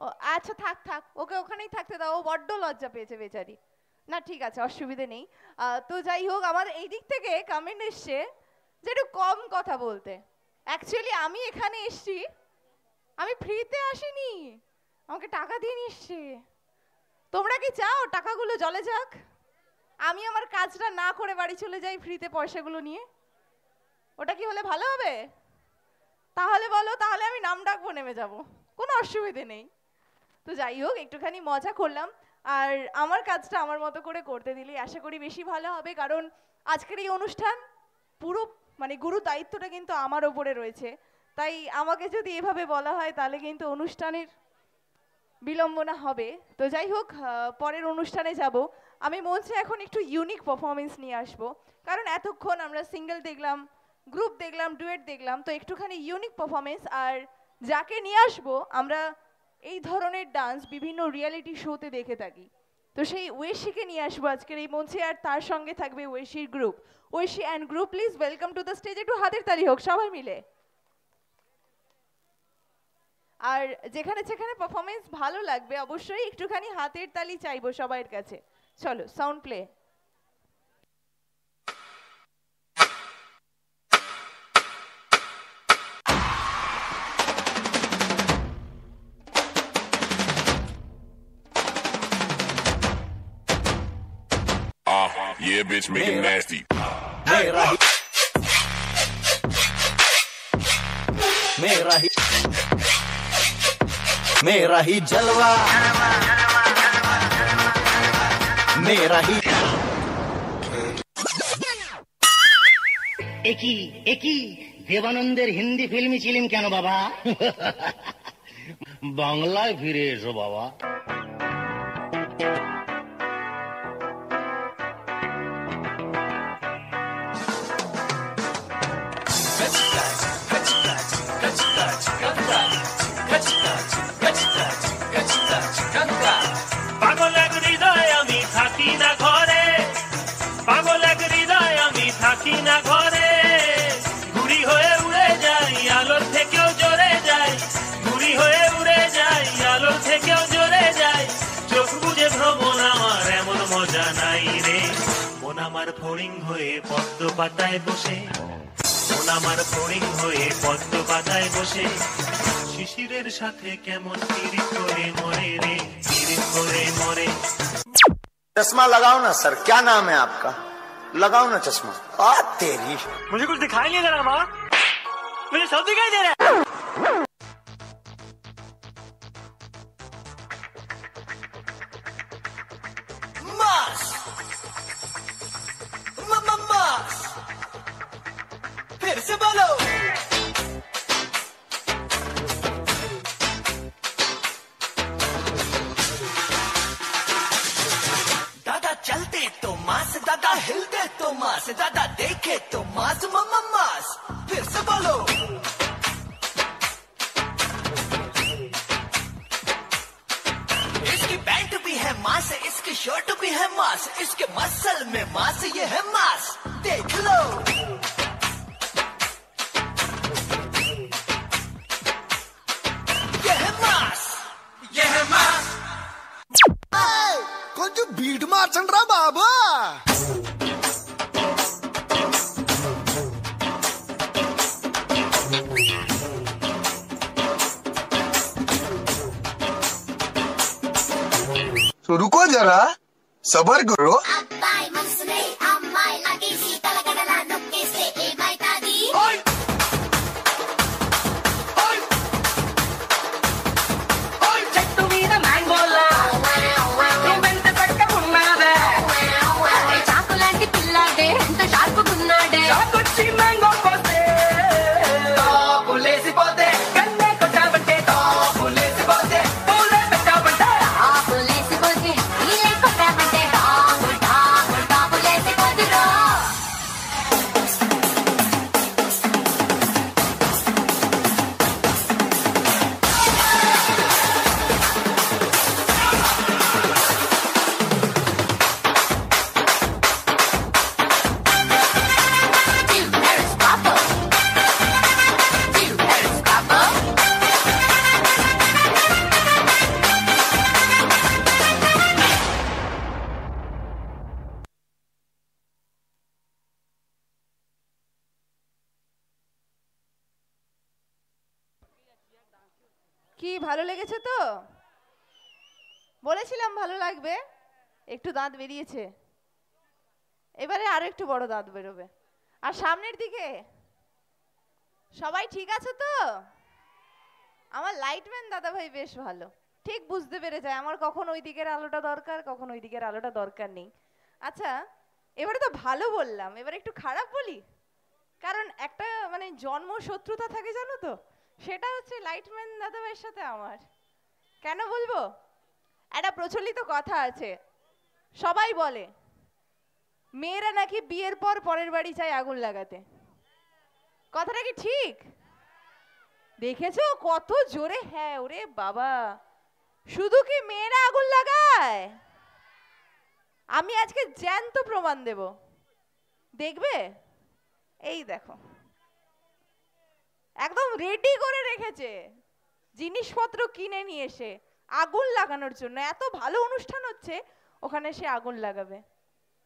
ও আচ্ছা, থাক থাক, ওকে ওখানেই থাকতে দাও। ও বড্ড লজ্জা পেয়েছে বেচারি। না ঠিক আছে, অসুবিধে নেই। তো যাই হোক, আমার এই দিক থেকে কমেন্ট এসছে যে একটু কম কথা বলতে। অ্যাকচুয়ালি আমি এখানে এসছি, আমি ফ্রিতে আসিনি, আমাকে টাকা দিয়ে নিয়ে এসছি। তোমরা কি চাও টাকাগুলো জলে যাক? আমি আমার কাজটা না করে বাড়ি চলে যাই ফ্রিতে পয়সাগুলো নিয়ে? ওটা কি হলে ভালো হবে? তাহলে বলো, তাহলে আমি নাম ডাকবো, নেমে যাব, কোনো অসুবিধে নেই। তো যাই হোক, একটুখানি মজা করলাম। আর আমার কাজটা আমার মতো করে করতে দিলে আশা করি বেশি ভালো হবে। কারণ আজকের এই অনুষ্ঠান পুরো মানে গুরু দায়িত্বটা কিন্তু আমার ওপরে রয়েছে। তাই আমাকে যদি এভাবে বলা হয় তাহলে কিন্তু অনুষ্ঠানের বিলম্বনা হবে। তো যাই হোক, পরের অনুষ্ঠানে যাব। আমি মঞ্চে এখন একটু ইউনিক পারফরমেন্স নিয়ে আসব। কারণ এতক্ষণ আমরা সিঙ্গেল দেখলাম, গ্রুপ দেখলাম, ডুয়েট দেখলাম, তো একটুখানি ইউনিক পারফরমেন্স। আর যাকে নিয়ে আসবো, আমরা এই ধরনের ডান্স বিভিন্ন রিয়েলিটি শোতে দেখে থাকি। তো সেই ঐশীকে নিয়ে আসবো আজকের এই মঞ্চে, আর তার সঙ্গে থাকবে ঐশীর group. Aishi and group, please welcome to the stage. একটু হাতের তালি হোক সবাই মিলে। আর যেখানে যেখানে পারফরমেন্স ভালো লাগবে অবশ্যই একটুখানি হাতের তালি চাইবো সবার কাছে। চলো, sound play. Yeah, bitch, make it nasty. मेरा ही जलवा, मेरा ही। একই দেবানন্দের হিন্দি ফিল্মি ছিলেন কেন বাবা? বাংলায় ফিরে এসো বাবা। পাগল এক হৃদয় আমি থাকি না ঘরে, পাগল এক হৃদয় আমি থাকি না ঘরে। ঘুড়ি হয়ে উড়ে যাই, আলোর থেকেও জোরে যাই। ঘুড়ি হয়ে উড়ে যাই, আলোর থেকেও জোরে যাই। চোখ বুঝে ভ্রমণ আমার এমন মজা নাই রে। মন আমার ফড়িং হয়ে পদ্ম পাতায় বসে, মন আমার ফড়িং হয়ে পদ্ম পাতায় বসে। শিশিরের সাথে কেমন পিরিত করে মরে রে, পিরিত করে মরে। चश्मा लगाओ ना सर, क्या नाम है आपका? लगाओ ना चश्मा। तेरी मुझे कुछ दिखाई नहीं दे रहा माँ, मुझे सब दिखाई दे रहा है। मास मास फिर से बोलो। दादा चलते तो मास, दादा हिलते तो मास, दादा देखे तो मास मम्मा मास। फिर से बोलो। इसकी पैंट भी है मास, इसकी शर्ट शर्ट भी है मास, इसके मसल में मास, ये है मास, देख लो। ये है मास, ये है मास। కొంచెం బీట్ మార్చండి రా బాబా. तो रुको जरा, सबर करो. అబ్బాయి మనసునే అమ్మాయి లాగేసి తలగడలా నొక్కేస్తే ఏమైతాది? చెట్టు మీద మ్యాంగోలా నువ్వెంత చక్కగున్నావే, చాకు లాంటి పిల్లాడే ఎంత షార్పుగున్నాడే, చాకొచ్చి మ్యాంగో కోస్తే టాపులేసిపోతే, కన్నే కొట్టావంటే టాపులేసిపోతే, పూలే పెట్టావంటే ఆపులేసిపోతే నీలే కొట్టామంటే టాపు టాపు టాపులేసిపోతురో. কি ভালো লেগেছে তো? বলেছিলাম ভালো লাগবে। একটু দাঁত বেরিয়েছে, এবারে আরো একটু বড় দাঁত বেরোবে। আর সামনের দিকে সবাই ঠিক আছে তো? আমার লাইটম্যান দাদা ভাই বেশ ভালো, ঠিক বুঝতে পেরে যায় আমার কখন ওই দিকের আলোটা দরকার, কখন ওই দিকের আলোটা দরকার নেই। আচ্ছা, এবারে তো ভালো বললাম, এবারে একটু খারাপ বলি। কারণ একটা মানে জন্ম শত্রুতা থাকে জানো তো, সেটা হচ্ছে লাইটম্যান দাদা ভাইয়ের সাথে আমার। কেন বলবো? একটা প্রচলিত কথা আছে, সবাই বলে মেয়েরা নাকি বিয়ের পর পরের বাড়ি চায় আগুন লাগাতে। কথাটা কি ঠিক? দেখেছো কত জোরে হ্যাঁ? ওরে বাবা, শুধু কি মেয়েরা আগুন লাগায়? আমি আজকে জ্যান্ত প্রমাণ দেব, দেখবে? এই দেখো, একদম রেডি করে রেখেছে জিনিসপত্র কিনে নিয়ে এসে আগুন লাগানোর জন্য। এত ভালো অনুষ্ঠান হচ্ছে, ওখানে সে আগুন লাগাবে।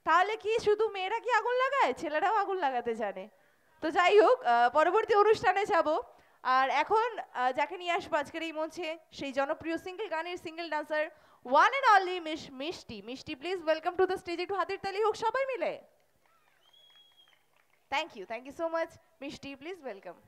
তাহলে কি শুধু মেয়েরা কি আগুন লাগায়? ছেলেরাও আগুন লাগাতে জানে। তো যাই হোক, পরবর্তী অনুষ্ঠানে যাব। আর এখন যাকে নিয়ে আসবো আজকের এই মঞ্চে, সেই জনপ্রিয় সিঙ্গেল গানের single dancer one and only miss Mishti. Mishti, please welcome to the stage. একটু হাতের তালি হোক সবাই মিলে। Thank you so much. Mishti, please welcome.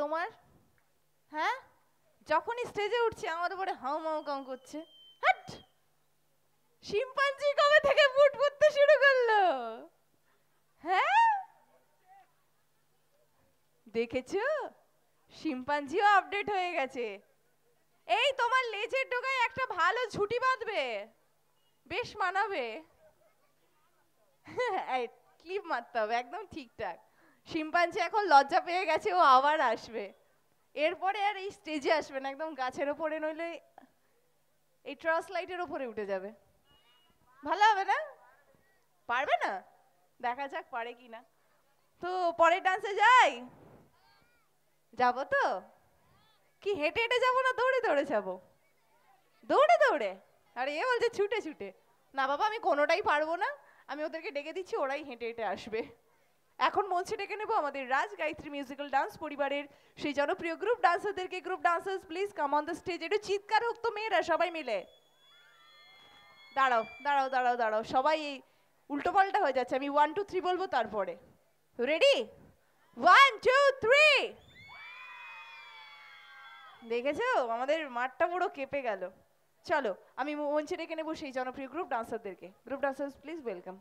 তোমার? হ্যাঁ, যখনই স্টেজে উঠছি আমার উপরে হাউ মাউ কাউ করছে। হাট! শিম্পাঞ্জি কবে থেকে বুট পরতে শুরু করলো? হ্যাঁ, দেখেছো শিম্পাঞ্জিও আপডেট হয়ে গেছে। এই তোমার লেজের ডগায় একটা ভালো ঝুটি বাঁধবে, বেশ মানাবে। ক্লিপ মারতে হবে একদম ঠিকঠাক। শিম্পাঞ্জি এখন লজ্জা পেয়ে গেছে, ও আবার আসবে। এরপরে আর এই স্টেজে আসবে না, একদম গাছের ওপরে নইলে এই ট্রাস লাইটের ওপরে উঠে যাবে। ভালো হবে না? পারবে না? দেখা যাক পারে কিনা। তো পরের ডান্সে যাই? যাবো তো? কি হেঁটে হেঁটে যাবো না দৌড়ে দৌড়ে যাবো? দৌড়ে দৌড়ে? আরে এ বলছে ছুটে ছুটে। না বাবা, আমি কোনোটাই পারবো না, আমি ওদেরকে ডেকে দিচ্ছি, ওরাই হেঁটে হেঁটে আসবে। এখন মঞ্চে ডেকে নেব আমাদের রাজ গায়ত্রী মিউজিক্যাল ডান্স পরিবারের সেই জনপ্রিয় গ্রুপ ডান্সারদেরকে। Group dancers please come on the stage. একটু চিৎকার হোক তো মেয়েরা সবাই মিলে। দাঁড়াও দাঁড়াও দাঁড়াও দাঁড়াও, সবাই উল্টো পাল্টা হয়ে যাচ্ছে। আমি 1 2 3 বলবো, তারপরে রেডি? 1 2 3। দেখেছো আমাদের মাঠটা পুরো কেঁপে গেল। চলো আমি মঞ্চে ডেকে নেব সেই জনপ্রিয় গ্রুপ ডান্সারদেরকে। Group dancers please welcome.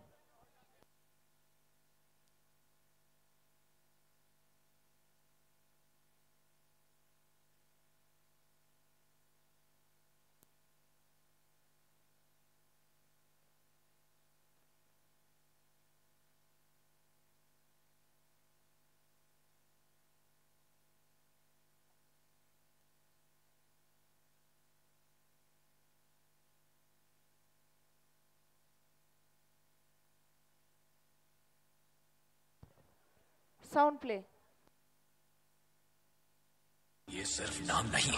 Sound play. ये सिर्फ नाम नहीं,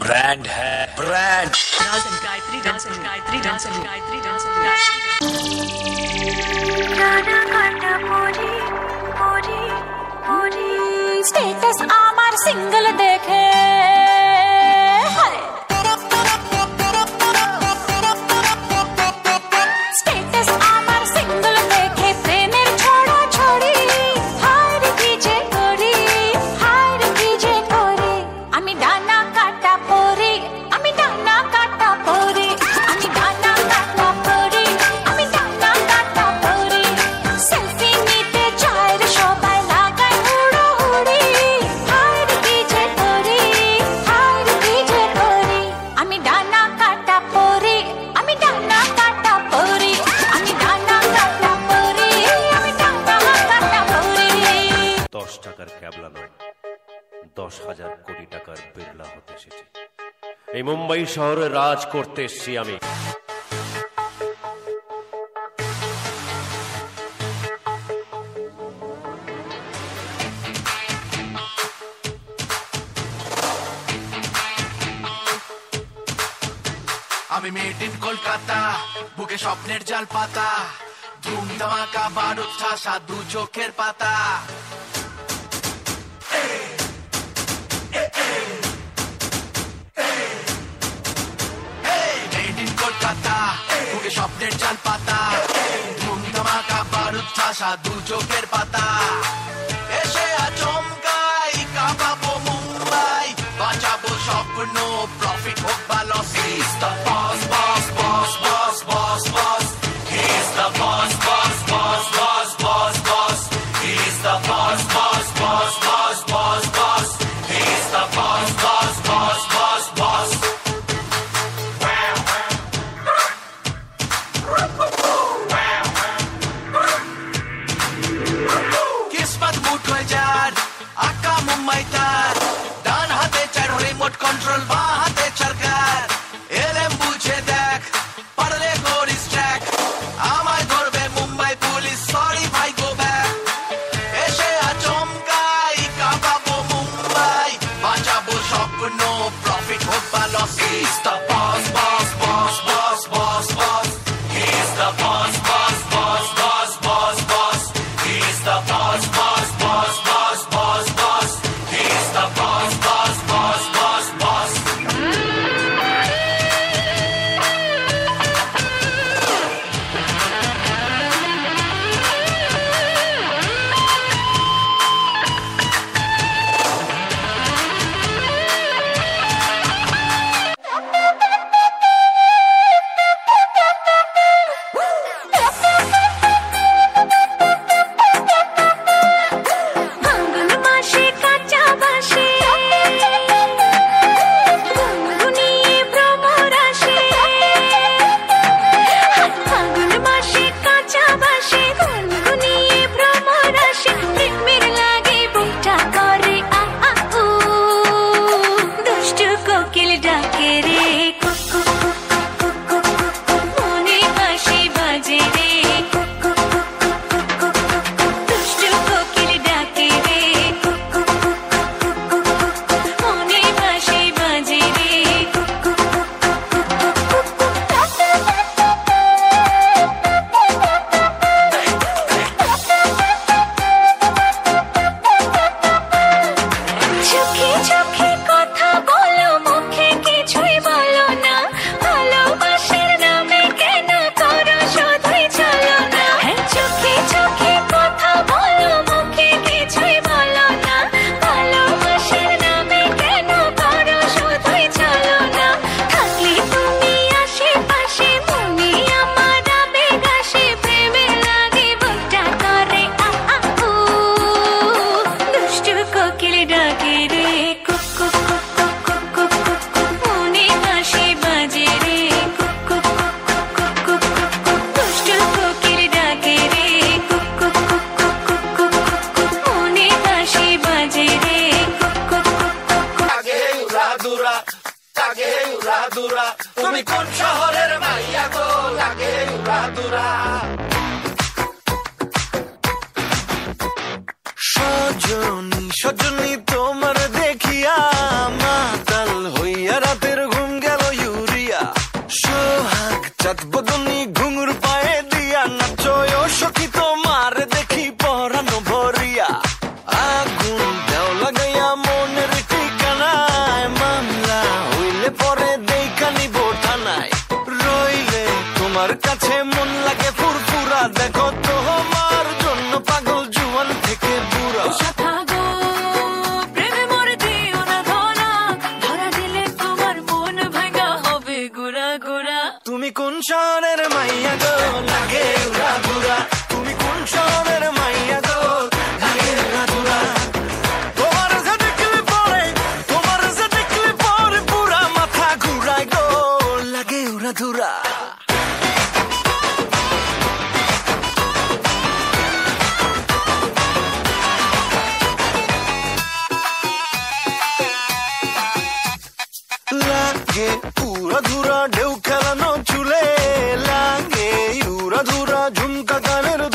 ब्रांड है, brand. Raj and Gayatri dance, Gayatri dance, Gayatri dance. Status आमार सिंगल देखे स्टेटस आमार सिंगल देखे प्रेमेर छोड़ा छोड़ी हार कीजे करी हार कीजे करी आमी डाना काटा परी आमी डाना काटा परी आमी डाना काटा परी आमी डाना काटा परी सेल्फी निते चायर सबाई लागाय हुड़ो हुड़ी हार कीजे करी आमी डाना काटा परी आमी डाना काटा परी आमी डाना काटा परी आमी डाना काटा परी। 10 টাকার ক্যাবলা নয়, 10,000 কোটি টাকার বিড়লা হতে এসেছি। এই মুম্বাই শহরে রাজ করতে এসেছি আমি। আমি মেড ইন কলকাতা, বুকে স্বপ্নের জাল পাতা, ধুম ধামাকা বারুদ ঠাসা দু চোখের পাতা। মেড ইন কলকাতা, বুকে স্বপ্নের জাল পাতা, ধুম ধামাকা বারুদ ঠাসা দু চোখের পাতা। এসে আচমকাই কাঁপাবো মুম্বাই, বাঁচাবো স্বপ্ন, প্রফিট হোক বা loss. He's the boss, boss, boss, boss, boss, boss. He's the boss, boss, boss, boss, boss, boss. He's the boss, boss, boss, boss, boss, boss. He's the boss, boss, boss, boss, boss. किस्मत मुठो jar, आका मुंबई तार, डान हाथे चढ़ो remote control, बां हाथे सरकार। LM बुझ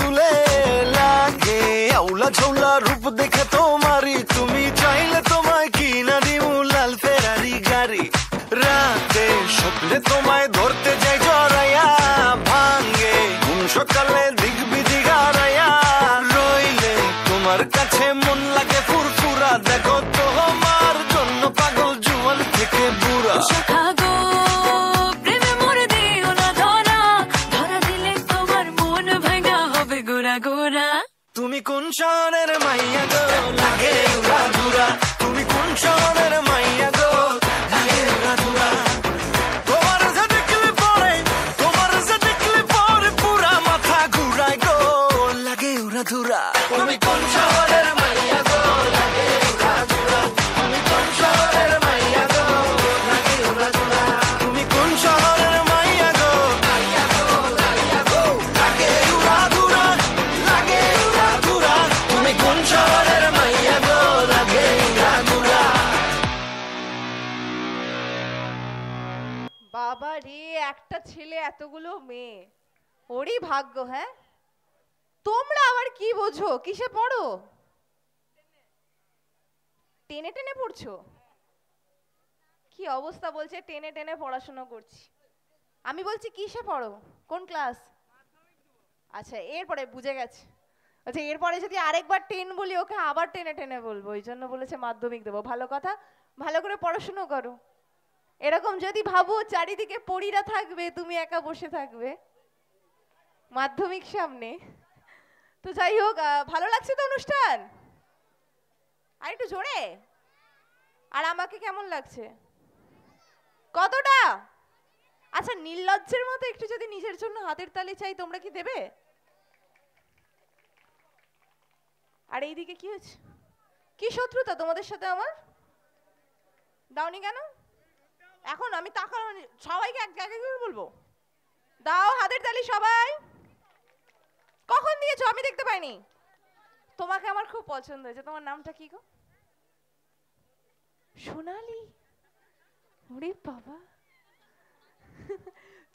দুলে লাগে আউলা ঝৌলা রূপ দেখে তোমারই তুমি চাইলে তোমায় কিনা দিমু লাল ফেরারি গাড়ি রাতে স্বপ্নে তোমায় ধরতে যাই জড়াইয়া ভাঙ্গে ঘুম সকালে দিক বিদিক হারাইয়া রইলে তোমার কাছে মন লাগে ফুরফুরা দেখো তোমার জন্য পাগল জুয়ান থেকে বুড়া তুমি কোন শহরের মাইয়া গো লাগে উড়া ধুরা তুমি কোন শহরের মাইয়া গো লাগে উড়া ধুরা তোমার যে দেখলে পরে পুরা মাথা ঘুরায় গো লাগে উড়া ধুরা তুমি কোন শহরের মাইয়া গো লাগে উড়া ধুরা তুমি কোন শহরের মাইয়া গো লাগে উড়া ধুরা তুমি কোন শহরের মাইয়া গো লাগে উড়া ধুরা লাগে উড়া ধুরা তুমি কোন শহরের মাইয়া গো লাগে উড়া ধুরা বাবা রে, একটা ছেলে এতগুলো মেয়ে, ওরই ভাগ্য। হ্যাঁ, তোমরা আবার কি বোঝো? কিসে পড়ো? টেনে টেনে পড়ছো? কি অবস্থা বলছে, টেনে টেনে পড়াশোনা করছি। আমি বলছি কিসে পড়ো, কোন ক্লাস? আচ্ছা, এরপরে বুঝে গেছে। আচ্ছা, এরপরে যদি আরেকবার 10 বলি ওকে আবার টেনে টেনে বলবো, ওই জন্য বলেছে মাধ্যমিক দেবো। ভালো কথা, ভালো করে পড়াশুনো করো। এরকম যদি ভাবো চারিদিকে পড়িরা থাকবে, তুমি একা বসে থাকবে মাধ্যমিক সামনে। তো যাই হোক, ভালো লাগছে তো অনুষ্ঠান? আর একটু জোরে। আর আমাকে কেমন লাগছে? কতটা? আচ্ছা, নির্লজ্জের মতো একটু যদি নিজের জন্য হাতের তালি চাই, তোমরা কি দেবে? আর এইদিকে কি হচ্ছে? কি শত্রুতা তোমাদের সাথে আমার? দাওনি কেন? এখন আমি তাকানো, সবাইকে এক জায়গায় করে বলবো দাও হাতের তালি সবাই। কখন দিয়েছো? আমি দেখতে পাইনি। তোমাকে আমার খুব পছন্দ হয়েছে। তোমার নামটা কি গো? সোনালি। ওরে বাবা।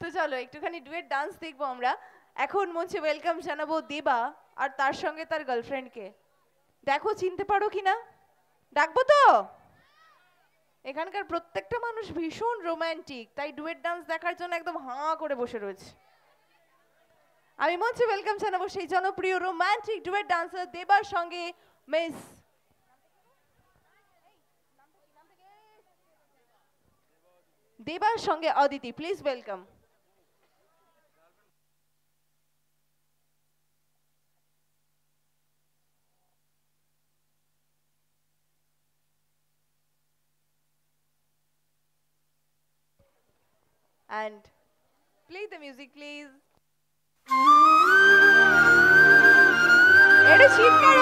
তো চলো একটুখানি ডুয়েট ডান্স দেখবো আমরা। এখন মঞ্চে ওয়েলকাম জানাবো দেবা আর তার সঙ্গে তার গার্লফ্রেন্ডকে। দেখো চিনতে পারো কিনা। ডাকবো তো? এখানকার প্রত্যেকটা মানুষ ভীষণ রোমান্টিক, তাই ডুয়েট ডান্স দেখার জন্য একদম হাঁ করে বসে রয়েছে। আমি মঞ্চে ওয়েলকাম জানাবো সেই জনপ্রিয় রোমান্টিক ডুয়েট ডান্সার দেবার সঙ্গে মিস দেবার সঙ্গে Aditi. Please welcome. And play the music, please. এটা চিৎকার।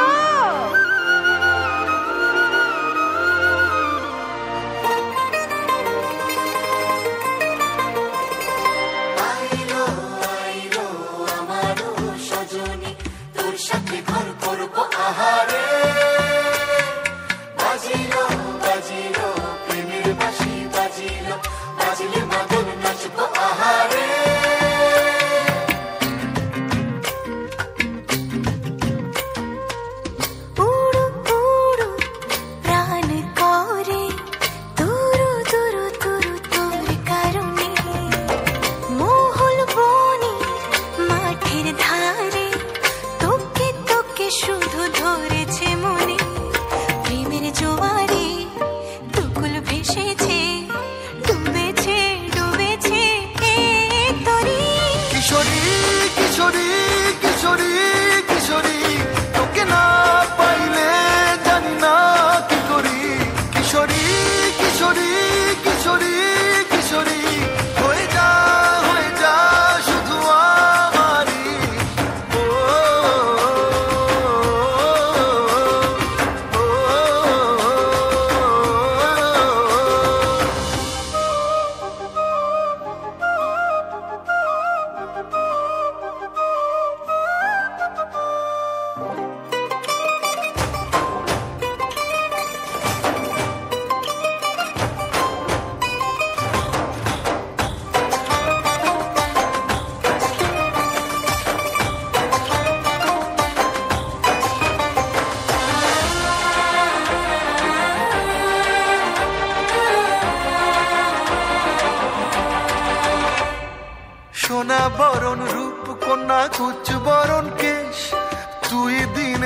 আইলো আইলো আমারো সজনী, তোর সাথে ঘর করব আহারে। বাজিলো বাজিলো প্রেমের বাঁশি, বাজিলো বাজিলে মাদল নাচবো আহারে।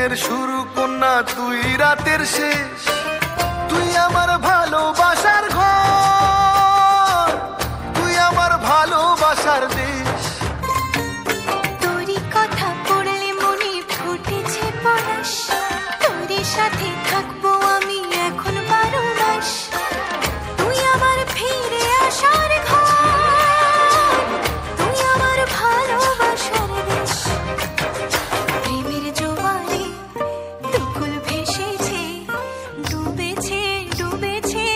দিনের শুরু কন্যা তুই রাতের শেষ, তুই আমার ভালোবাসার ঘর, তুই আমার ভালোবাসার দেশ। তোরই কথা পড়লে মনে ফুটেছে পরশ, তোরই সাথে থাকবো আমি এখন 12 মাস। তুই আমার ফিরে আসার ঘর, তুই আমার ভালোবাসার দেশ। প্রেমের জোয়ারে দুকুল ভেসেছে, ডুবেছে ডুবেছে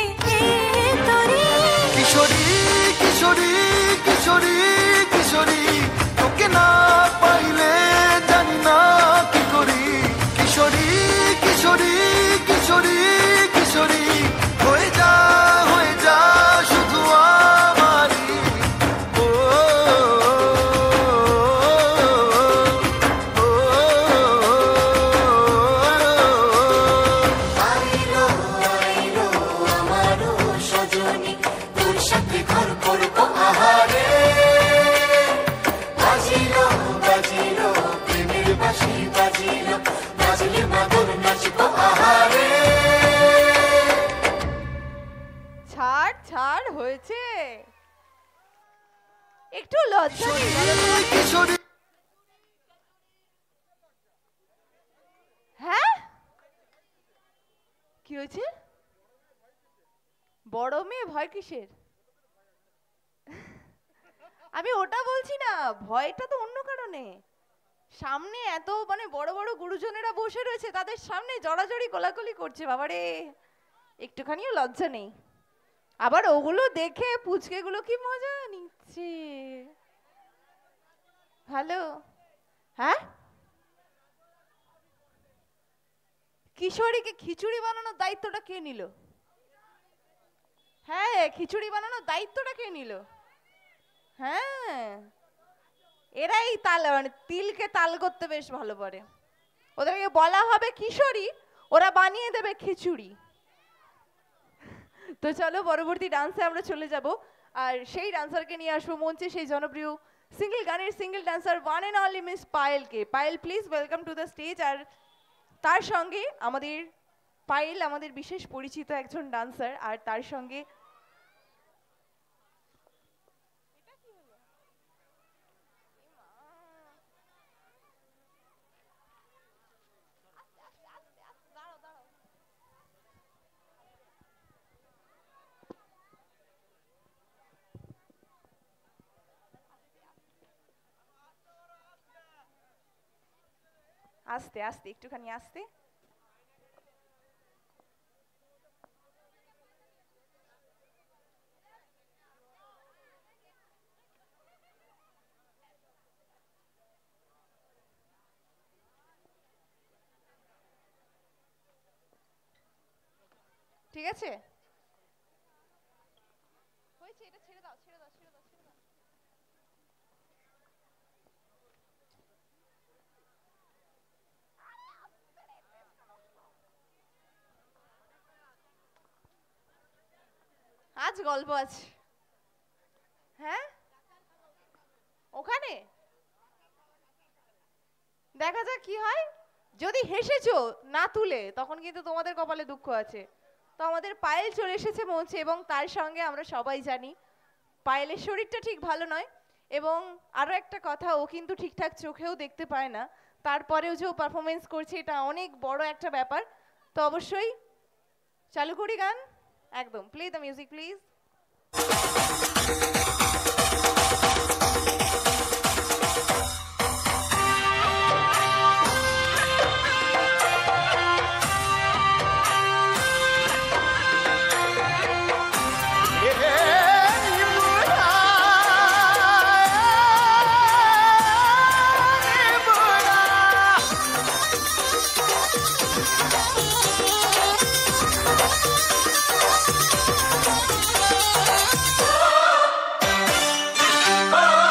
তোরে। কিশোরী কিশোরী কিশোরী কিশোরী, তোকে না পাইলে জানি না কি করি। কিশোরী কিশোরী কিশোরী কিশোরী, হয়ে যা শুধু আমারই। ও, আইলো আইলো আমারও সজনী, তোর সাথে ঘর করবো আহারে। বাজিলো বাজিলো প্রেমের বাঁশি বাজিলো, বাজলে মাদল নাচবো আহারে। ছাড় ছাড় হয়েছে, একটু লজ্জা নেই বলো তো? কিশোরী হ্যাঁ কি হয়েছে? বড় মেয়ে ভয় কিসের? আমি ওটা বলছি না, ভয়টা তো অন্য কারণে। সামনে এত মানে বড় বড় গুরুজনেরা বসে রয়েছে, তাদের সামনে জড়াজড়ি কোলাকুলি করছে, বাবারে একটুখানিও লজ্জা নেই। আবার ওগুলো দেখে পুচকেগুলো কি মজা নিচ্ছে। ভালো। হ্যাঁ কিশোরীকে খিচুড়ি বানানোর দায়িত্বটা কে নিল? হ্যাঁ খিচুড়ি বানানোর দায়িত্বটা কে নিল? হ্যাঁ এরাই তাল মানে তিলকে তাল করতে বেশ ভালো পারে। ওদেরকে বলা হবে কিশোরী, ওরা বানিয়ে দেবে খিচুড়ি। তো চলো পরবর্তী ডান্সে আমরা চলে যাব, আর সেই ডান্সারকে নিয়ে আসবো মঞ্চে, সেই জনপ্রিয় সিঙ্গেল গানের single dancer one and only miss পায়েলকে। Payal please welcome to the stage. আর তার সঙ্গে আমাদের পায়েল আমাদের বিশেষ পরিচিত একজন ডান্সার, আর তার সঙ্গে আস্তে আস্তে একটুখানি আস্তে। ঠিক আছে হয়েছে, এটা ছেড়ে দাও ছেড়ে দাও ছেড়ে দাও ছেড়ে দাও। আজ গল্প আছে। হ্যাঁ ওখানে দেখা যাক কি হয়। যদি হেসেছো না তুলে তখন কিন্তু তোমাদের কপালে দুঃখ আছে। তো আমাদের পায়েল চলে এসেছে মঞ্চে, এবং তার সঙ্গে আমরা সবাই জানি পায়েলের শরীরটা ঠিক ভালো নয়, এবং আরও একটা কথা, ও কিন্তু ঠিকঠাক চোখেও দেখতে পায় না, তারপরেও যে ও পারফরমেন্স করছে এটা অনেক বড় একটা ব্যাপার। তো অবশ্যই চালু করি গান, একদম play the music please. Oh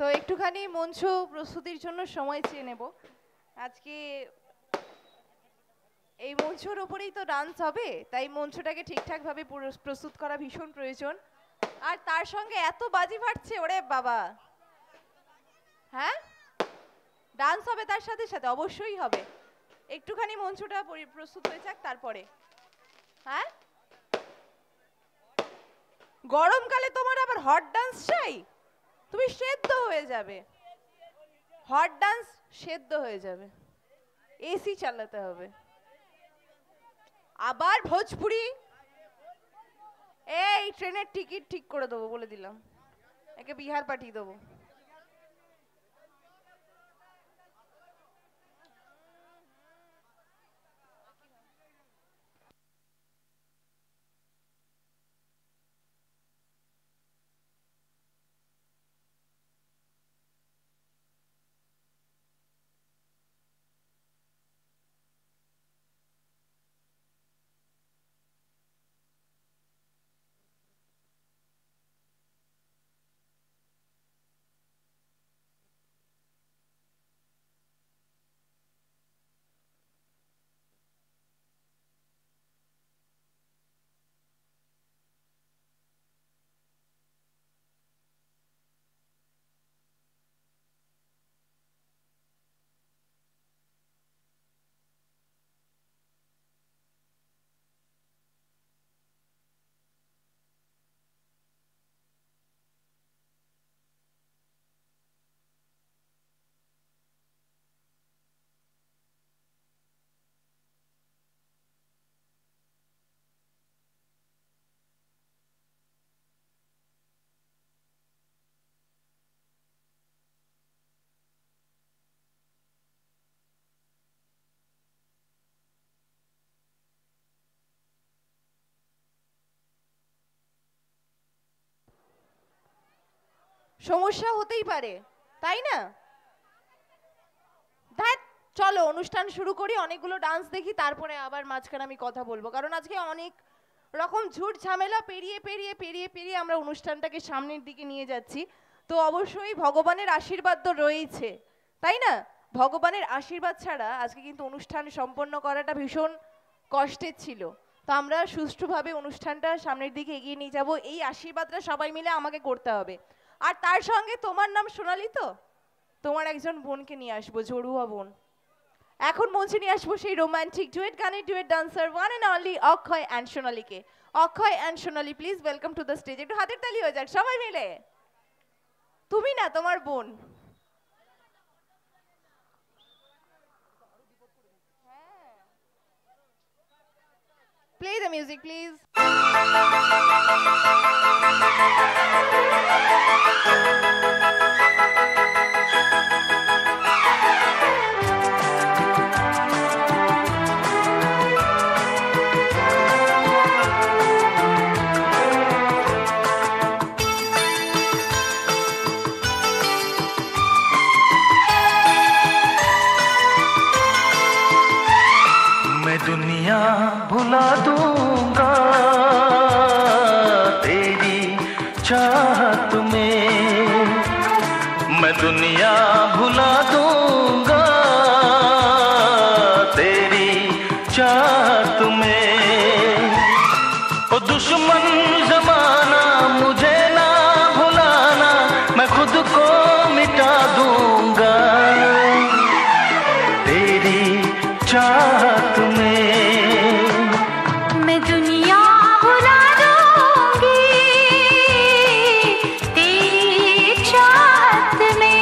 তো একটুখানি মঞ্চ প্রস্তুতির জন্য সময় চেয়ে নেব। আজকে এই মঞ্চের উপরেই তো ডান্স হবে, তাই মঞ্চটাকে ঠিকঠাকভাবে প্রস্তুত করা ভীষণ প্রয়োজন। আর তার সঙ্গে এত বাজি ফাটছে, ওরে বাবা। হ্যাঁ, ডান্স হবে তার সাথে সাথে, অবশ্যই হবে। একটুখানি মঞ্চটা প্রস্তুত হয়ে যাক তারপরে। হ্যাঁ, গরমকালে তোমার আবার হট ডান্স চাই? তুমি সেদ্ধ হয়ে যাবে। হট ডান্স সেদ্ধ হয়ে যাবে, এসি চালাতে হবে। আবার ভোজপুরি, এই ট্রেনের টিকিট ঠিক করে দেবো বলে দিলাম, একে বিহার পাঠিয়ে দেবো। সমস্যা হতেই পারে, তাই না? ধ্যাৎ, চলো অনুষ্ঠান শুরু করি, অনেকগুলো ডান্স দেখি, তারপরে আবার মাঝখানে আমি কথা বলবো। কারণ আজকে অনেক রকম ঝুট ঝামেলা পেরিয়ে পেরিয়ে পেরিয়ে পেরিয়ে আমরা অনুষ্ঠানটাকে সামনের দিকে নিয়ে যাচ্ছি। তো অবশ্যই ভগবানের আশীর্বাদ তো রয়েছে, তাই না? ভগবানের আশীর্বাদ ছাড়া আজকে কিন্তু অনুষ্ঠান সম্পন্ন করাটা ভীষণ কষ্টের ছিল। তো আমরা সুষ্ঠুভাবে অনুষ্ঠানটা সামনের দিকে এগিয়ে নিয়ে যাব, এই আশীর্বাদটা সবাই মিলে আমাকে করতে হবে। আর তার সঙ্গে তোমার নাম সোনালি তো, তোমার একজন বোনকে নিয়ে আসবো, জড়ুয়া বোন। এখন মঞ্চে নিয়ে আসবো সেই রোমান্টিক ডুয়েট গানের duet dancer one and only Akshay and সোনালিকে। Akshay and Sonali, please welcome to the stage. একটু হাতের তালি হয়ে যাক সবাই মিলে। তুমি না, তোমার বোন। Play the music, please. मैं दुनिया भुला दूंगा तेरी चाहत में, मैं दुनिया भुला दूंगा तेरी चाहत में। ओ दुश्मन जमाना मुझे ना भुलाना, मैं खुद को मिटा दूंगा तेरी चाहत में। मैं दुनिया भुला दूंगी तेरी चाहत में।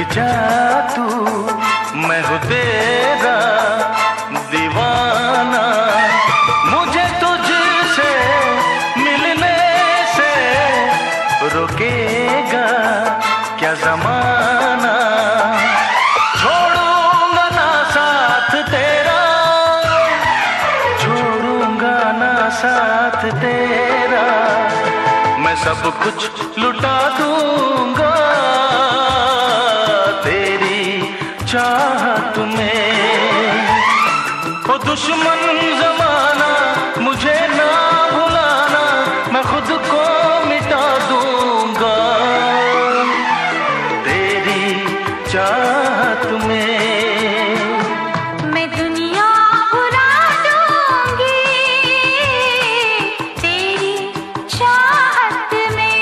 जा तू, मैं हूँ तेरा दीवाना। मुझे तुझसे मिलने से रोकेगा क्या जमाना। छोड़ूंगा ना साथ तेरा, छोड़ूंगा ना साथ तेरा। मैं सब कुछ लुटा दूंगा तेरी चाहत में। ओ दुश्मन जमाना मुझे ना भुलाना, मैं खुद को मिटा दूंगा तेरी चाहत में। मैं दुनिया भुला दूंगी तेरी चाहत में।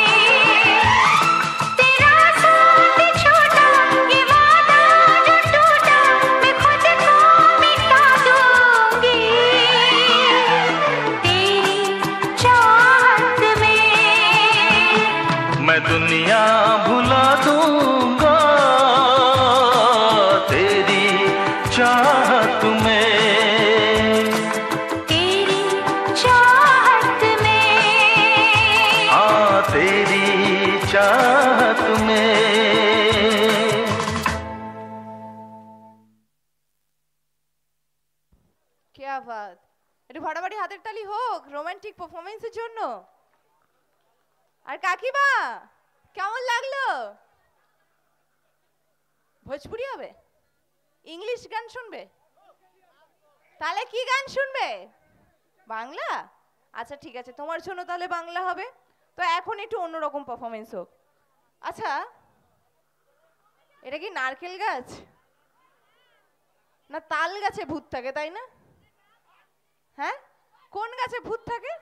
तेरा साथ छोटा ये वादा जो टूटा, मैं खुद को मिटा दूंगी तेरी चाहत में। मैं दुनिया भुला दूंगा तेरी चाहत में, तेरी चाहत में। हाँ तेरी चाहत में। क्या বাত, একটু ফাটাফাটি হাতের তালি হোক রোমান্টিক পারফরমেন্সের জন্য। আর কাকিমা কেমন লাগলো? ভোজপুরি হবে? ইংলিশ গান শুনবে? তাহলে কি গান শুনবে? বাংলা? আচ্ছা ঠিক আছে, তোমার জন্য তাহলে বাংলা হবে। তো এখন একটু অন্যরকম পারফরমেন্স হোক। আচ্ছা এটা কি নারকেল গাছ না তাল গাছে ভূত থাকে, তাই না? হ্যাঁ, কোন গাছে ভূত থাকে?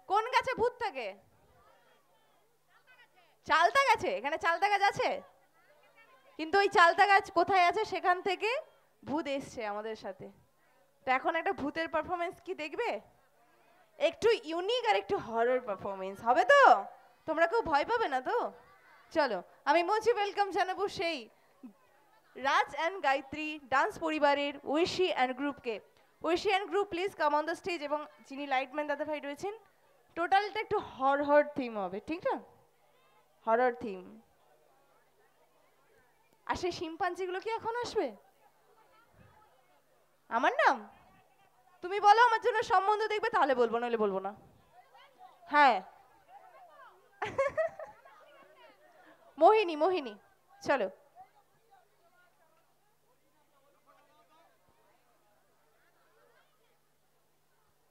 কোন গাছে ভূত থাকে? চালতা গাছে। এখানে চালতা গাছ আছে, কিন্তু ওই চালতা গাছ কোথায় আছে সেখান থেকে ভূত এসছে আমাদের সাথে। তো এখন একটা ভূতের পারফরমেন্স কি দেখবে? একটু ইউনিক আর একটু হরর পারফরমেন্স হবে তো? তোমরা কেউ ভয় পাবে না তো? চলো আমি মঞ্চে ওয়েলকাম জানাবো সেই রাজ অ্যান্ড গায়ত্রী ডান্স পরিবারের ঐশী অ্যান্ড গ্রুপকে। Aishi and group please come on the stage. এবং যিনি লাইটম্যান দাদা ভাই রয়েছেন, টোটালটা একটু হরর থিম হবে, ঠিক না? Horror theme. আর সেই শিম্পাঞ্জিগুলো কি এখন আসবে? আমার নাম তুমি বলো, আমার জন্য সম্বন্ধ দেখবে, তাহলে বলবো, নইলে বলবো না। হ্যাঁ মোহিনী, মোহিনী চলো।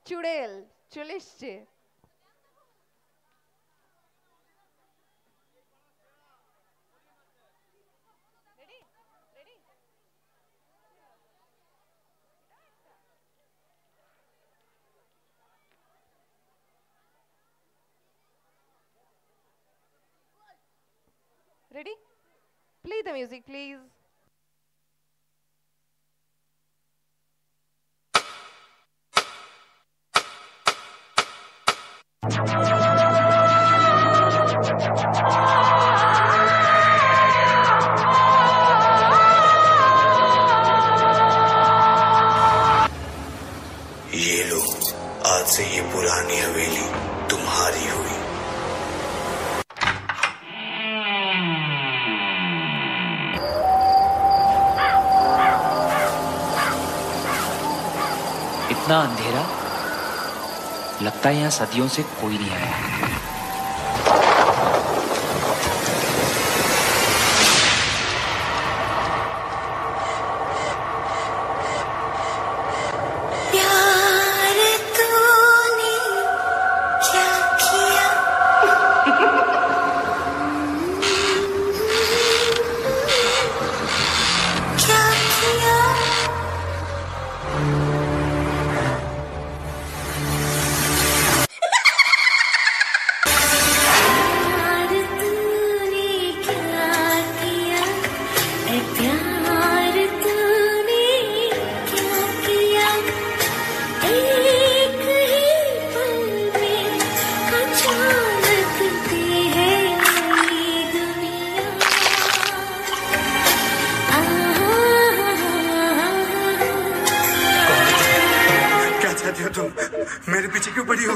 চুড়েল চলে এসছে। Ready? Play the music, please. ये लो, आज से ये पुरानी हवेली तुम्हारी हुई। इतना अंधेरा, लगता है यहाँ सदियों से कोई नहीं आया। प्यार तूने क्या किया? क्या किया? तुम मेरे पीछे क्यों पड़ी हो?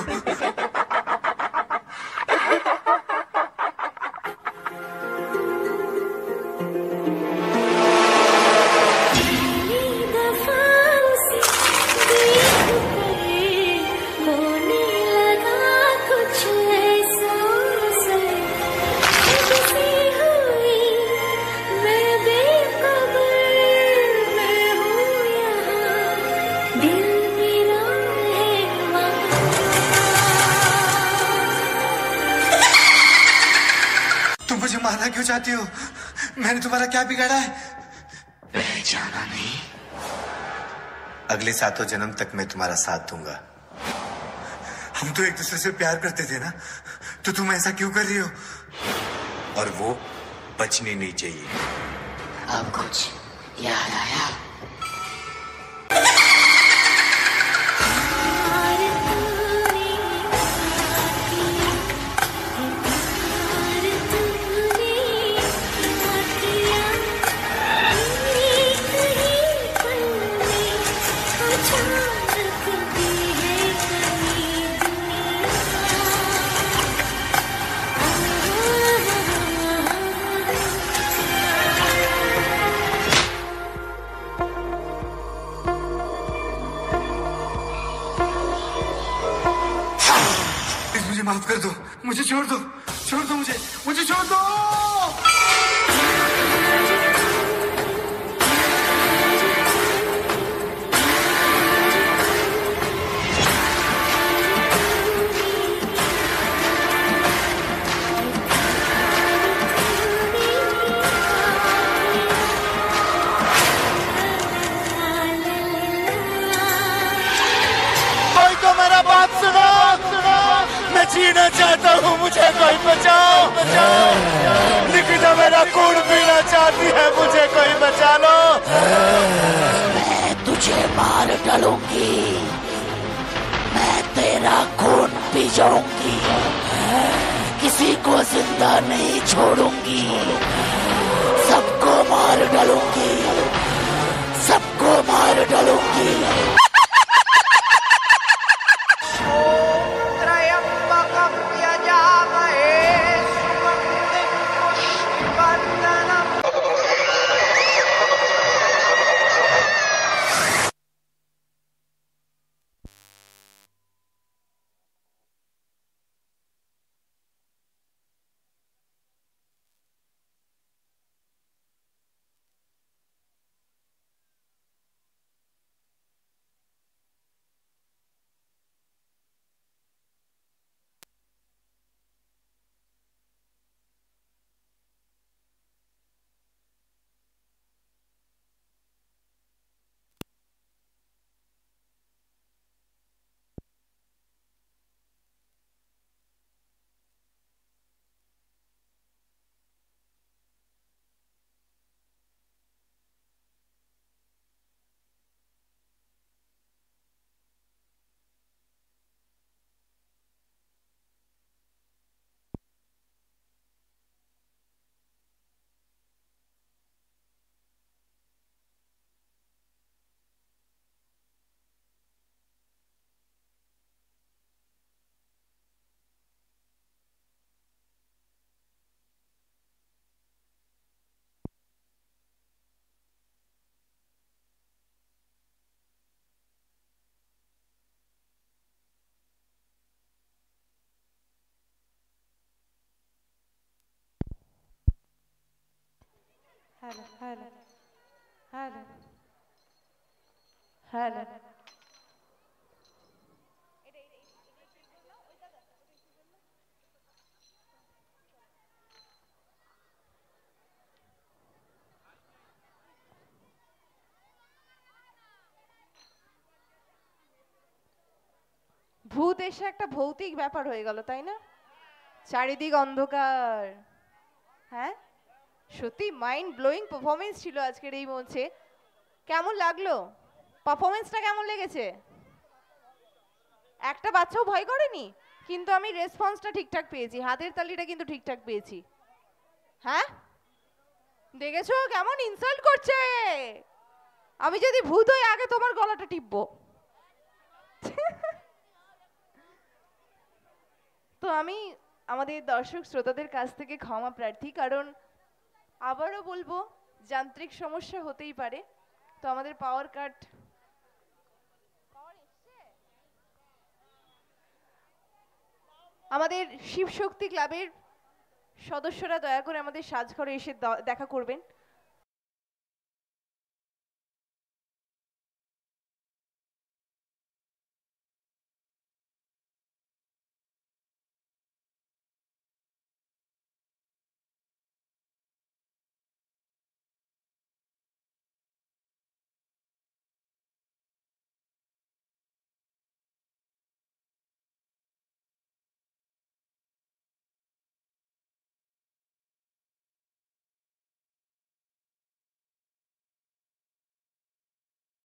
मुझे मारना क्यों चाहती हो? मैंने तुम्हारा क्या बिगाड़ा है? पहचाना नहीं? अगले 7 जन्म तक मैं तुम्हारा साथ दूंगा। हम तो एक दूसरे से प्यार करते थे ना, तो तुम ऐसा क्यों कर रही हो? और वो बचनी नहीं चाहिए। अब कुछ याद आया? मुझे माफ कर दो, मुझे छोड़ दो, छोड़ दो मुझे, मुझे छोड़ दो। कोई तो मेरा बात सुनो, मैं जीना चाहता हूँ, मुझे कोई बचाओ, निकिता मेरा खून पीना चाहती है, मुझे कोई बचा लो। मैं तुझे मार डालूंगी, मैं तेरा खून पी जाऊंगी, किसी को जिंदा नहीं छोड़ूंगी, सबको मार डालूंगी, सबको मार डालूंगी। हेलो हेलो हेलो हेलो ভূত এসে একটা ভৌতিক ব্যাপার হয়ে গেল, তাই না? চারিদিক অন্ধকার। হ্যাঁ, সত্যি মাইন্ড ব্লোয়িং পারফরমেন্স ছিল আজকের এই মঞ্চে। কেমন লাগলো পারফরমেন্সটা? কেমন লেগেছে? একটা বাচ্চাও ভয় করেনি, কিন্তু আমি রেসপন্সটা ঠিকঠাক পেয়েছি, হাতের তালিটা কিন্তু ঠিকঠাক পেয়েছি। হ্যাঁ, দেখেছো কেমন ইনসাল্ট করছে? আমি যদি ভূত হই আগে তোমার গলাটা টিপবো। তো আমি আমাদের দর্শক শ্রোতাদের কাছ থেকে ক্ষমা প্রার্থী, কারণ আবারও বলবো যান্ত্রিক সমস্যা হতেই পারে। তো আমাদের পাওয়ার কাট আমাদের শিবশক্তি ক্লাবের সদস্যরা দয়া করে আমাদের সাজঘরে এসে দেখা করবেন।